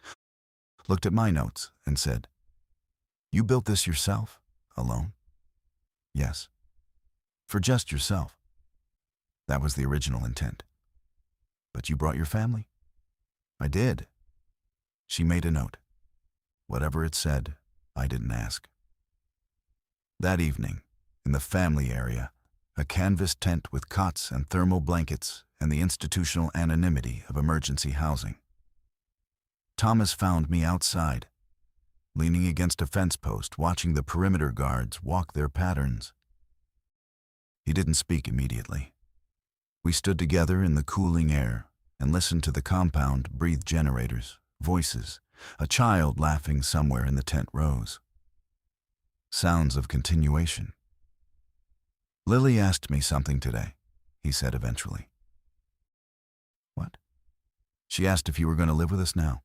looked at my notes and said, "You built this yourself, alone?" "Yes." "For just yourself?" "That was the original intent." "But you brought your family?" "I did." She made a note. Whatever it said, I didn't ask. That evening, in the family area, a canvas tent with cots and thermal blankets and the institutional anonymity of emergency housing. Thomas found me outside, leaning against a fence post, watching the perimeter guards walk their patterns. He didn't speak immediately. We stood together in the cooling air and listened to the compound breathe generators, voices, a child laughing somewhere in the tent rows. Sounds of continuation. "Lily asked me something today," he said eventually. "What?" "She asked if you were going to live with us now."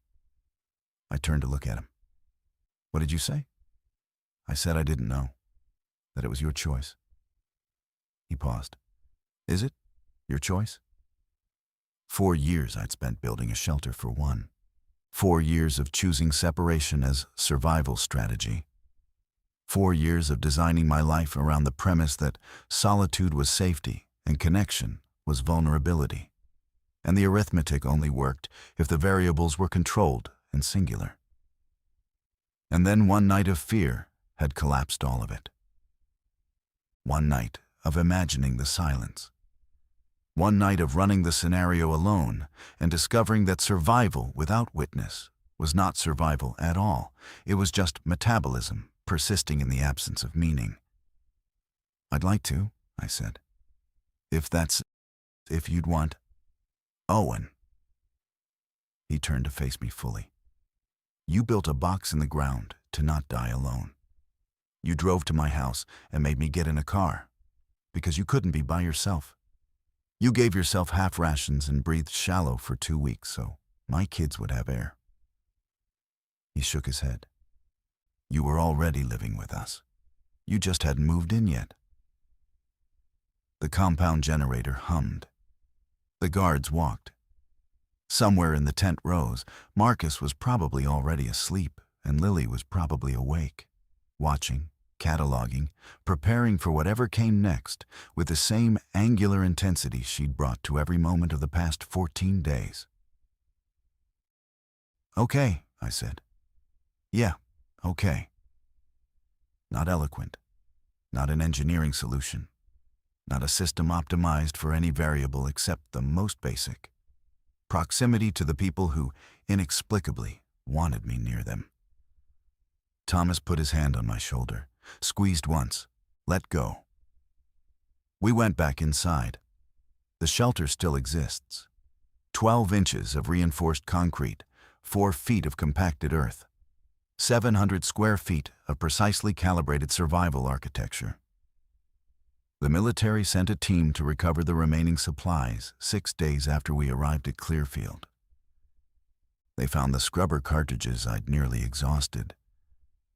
I turned to look at him. "What did you say?" "I said I didn't know, that it was your choice." He paused. "Is it? Your choice?" 4 years I'd spent building a shelter for one. 4 years of choosing separation as survival strategy. 4 years of designing my life around the premise that solitude was safety and connection was vulnerability. And the arithmetic only worked if the variables were controlled and singular. And then one night of fear had collapsed all of it. One night of imagining the silence. One night of running the scenario alone and discovering that survival without witness was not survival at all. It was just metabolism persisting in the absence of meaning. "I'd like to," I said. If you'd want." "Owen." He turned to face me fully. "You built a box in the ground to not die alone. You drove to my house and made me get in a car because you couldn't be by yourself. You gave yourself half rations and breathed shallow for 2 weeks so my kids would have air." He shook his head. "You were already living with us. You just hadn't moved in yet." The compound generator hummed. The guards walked. Somewhere in the tent rows, Marcus was probably already asleep, and Lily was probably awake, watching, cataloging, preparing for whatever came next with the same angular intensity she'd brought to every moment of the past 14 days. "Okay," I said. "Yeah, okay." Not eloquent, not an engineering solution, not a system optimized for any variable except the most basic: proximity to the people who, inexplicably, wanted me near them. Thomas put his hand on my shoulder, squeezed once, let go. We went back inside. The shelter still exists. 12 inches of reinforced concrete, 4 feet of compacted earth, 700 square feet of precisely calibrated survival architecture. The military sent a team to recover the remaining supplies 6 days after we arrived at Clearfield. They found the scrubber cartridges I'd nearly exhausted,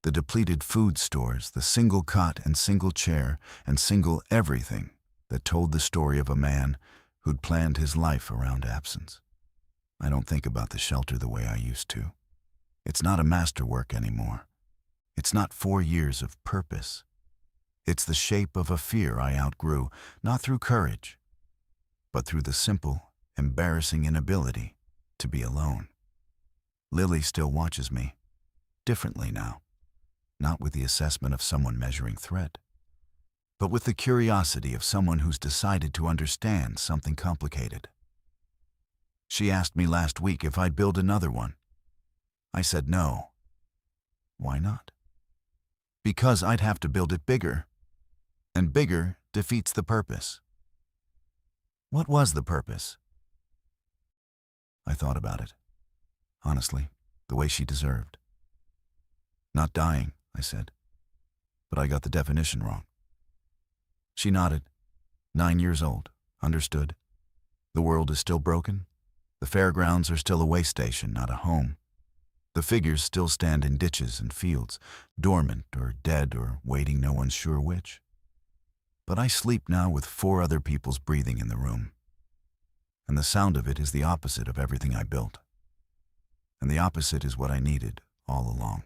the depleted food stores, the single cot and single chair and single everything that told the story of a man who'd planned his life around absence. I don't think about the shelter the way I used to. It's not a masterwork anymore. It's not 4 years of purpose. It's the shape of a fear I outgrew, not through courage, but through the simple, embarrassing inability to be alone. Lily still watches me, differently now, not with the assessment of someone measuring threat, but with the curiosity of someone who's decided to understand something complicated. She asked me last week if I'd build another one. I said no. Why not? Because I'd have to build it bigger, and bigger defeats the purpose. What was the purpose? I thought about it, honestly, the way she deserved. Not dying, I said, but I got the definition wrong. She nodded. 9 years old, understood. The world is still broken. The fairgrounds are still a way station, not a home. The figures still stand in ditches and fields, dormant or dead or waiting no one's sure which. But I sleep now with 4 other people's breathing in the room. And the sound of it is the opposite of everything I built. And the opposite is what I needed all along.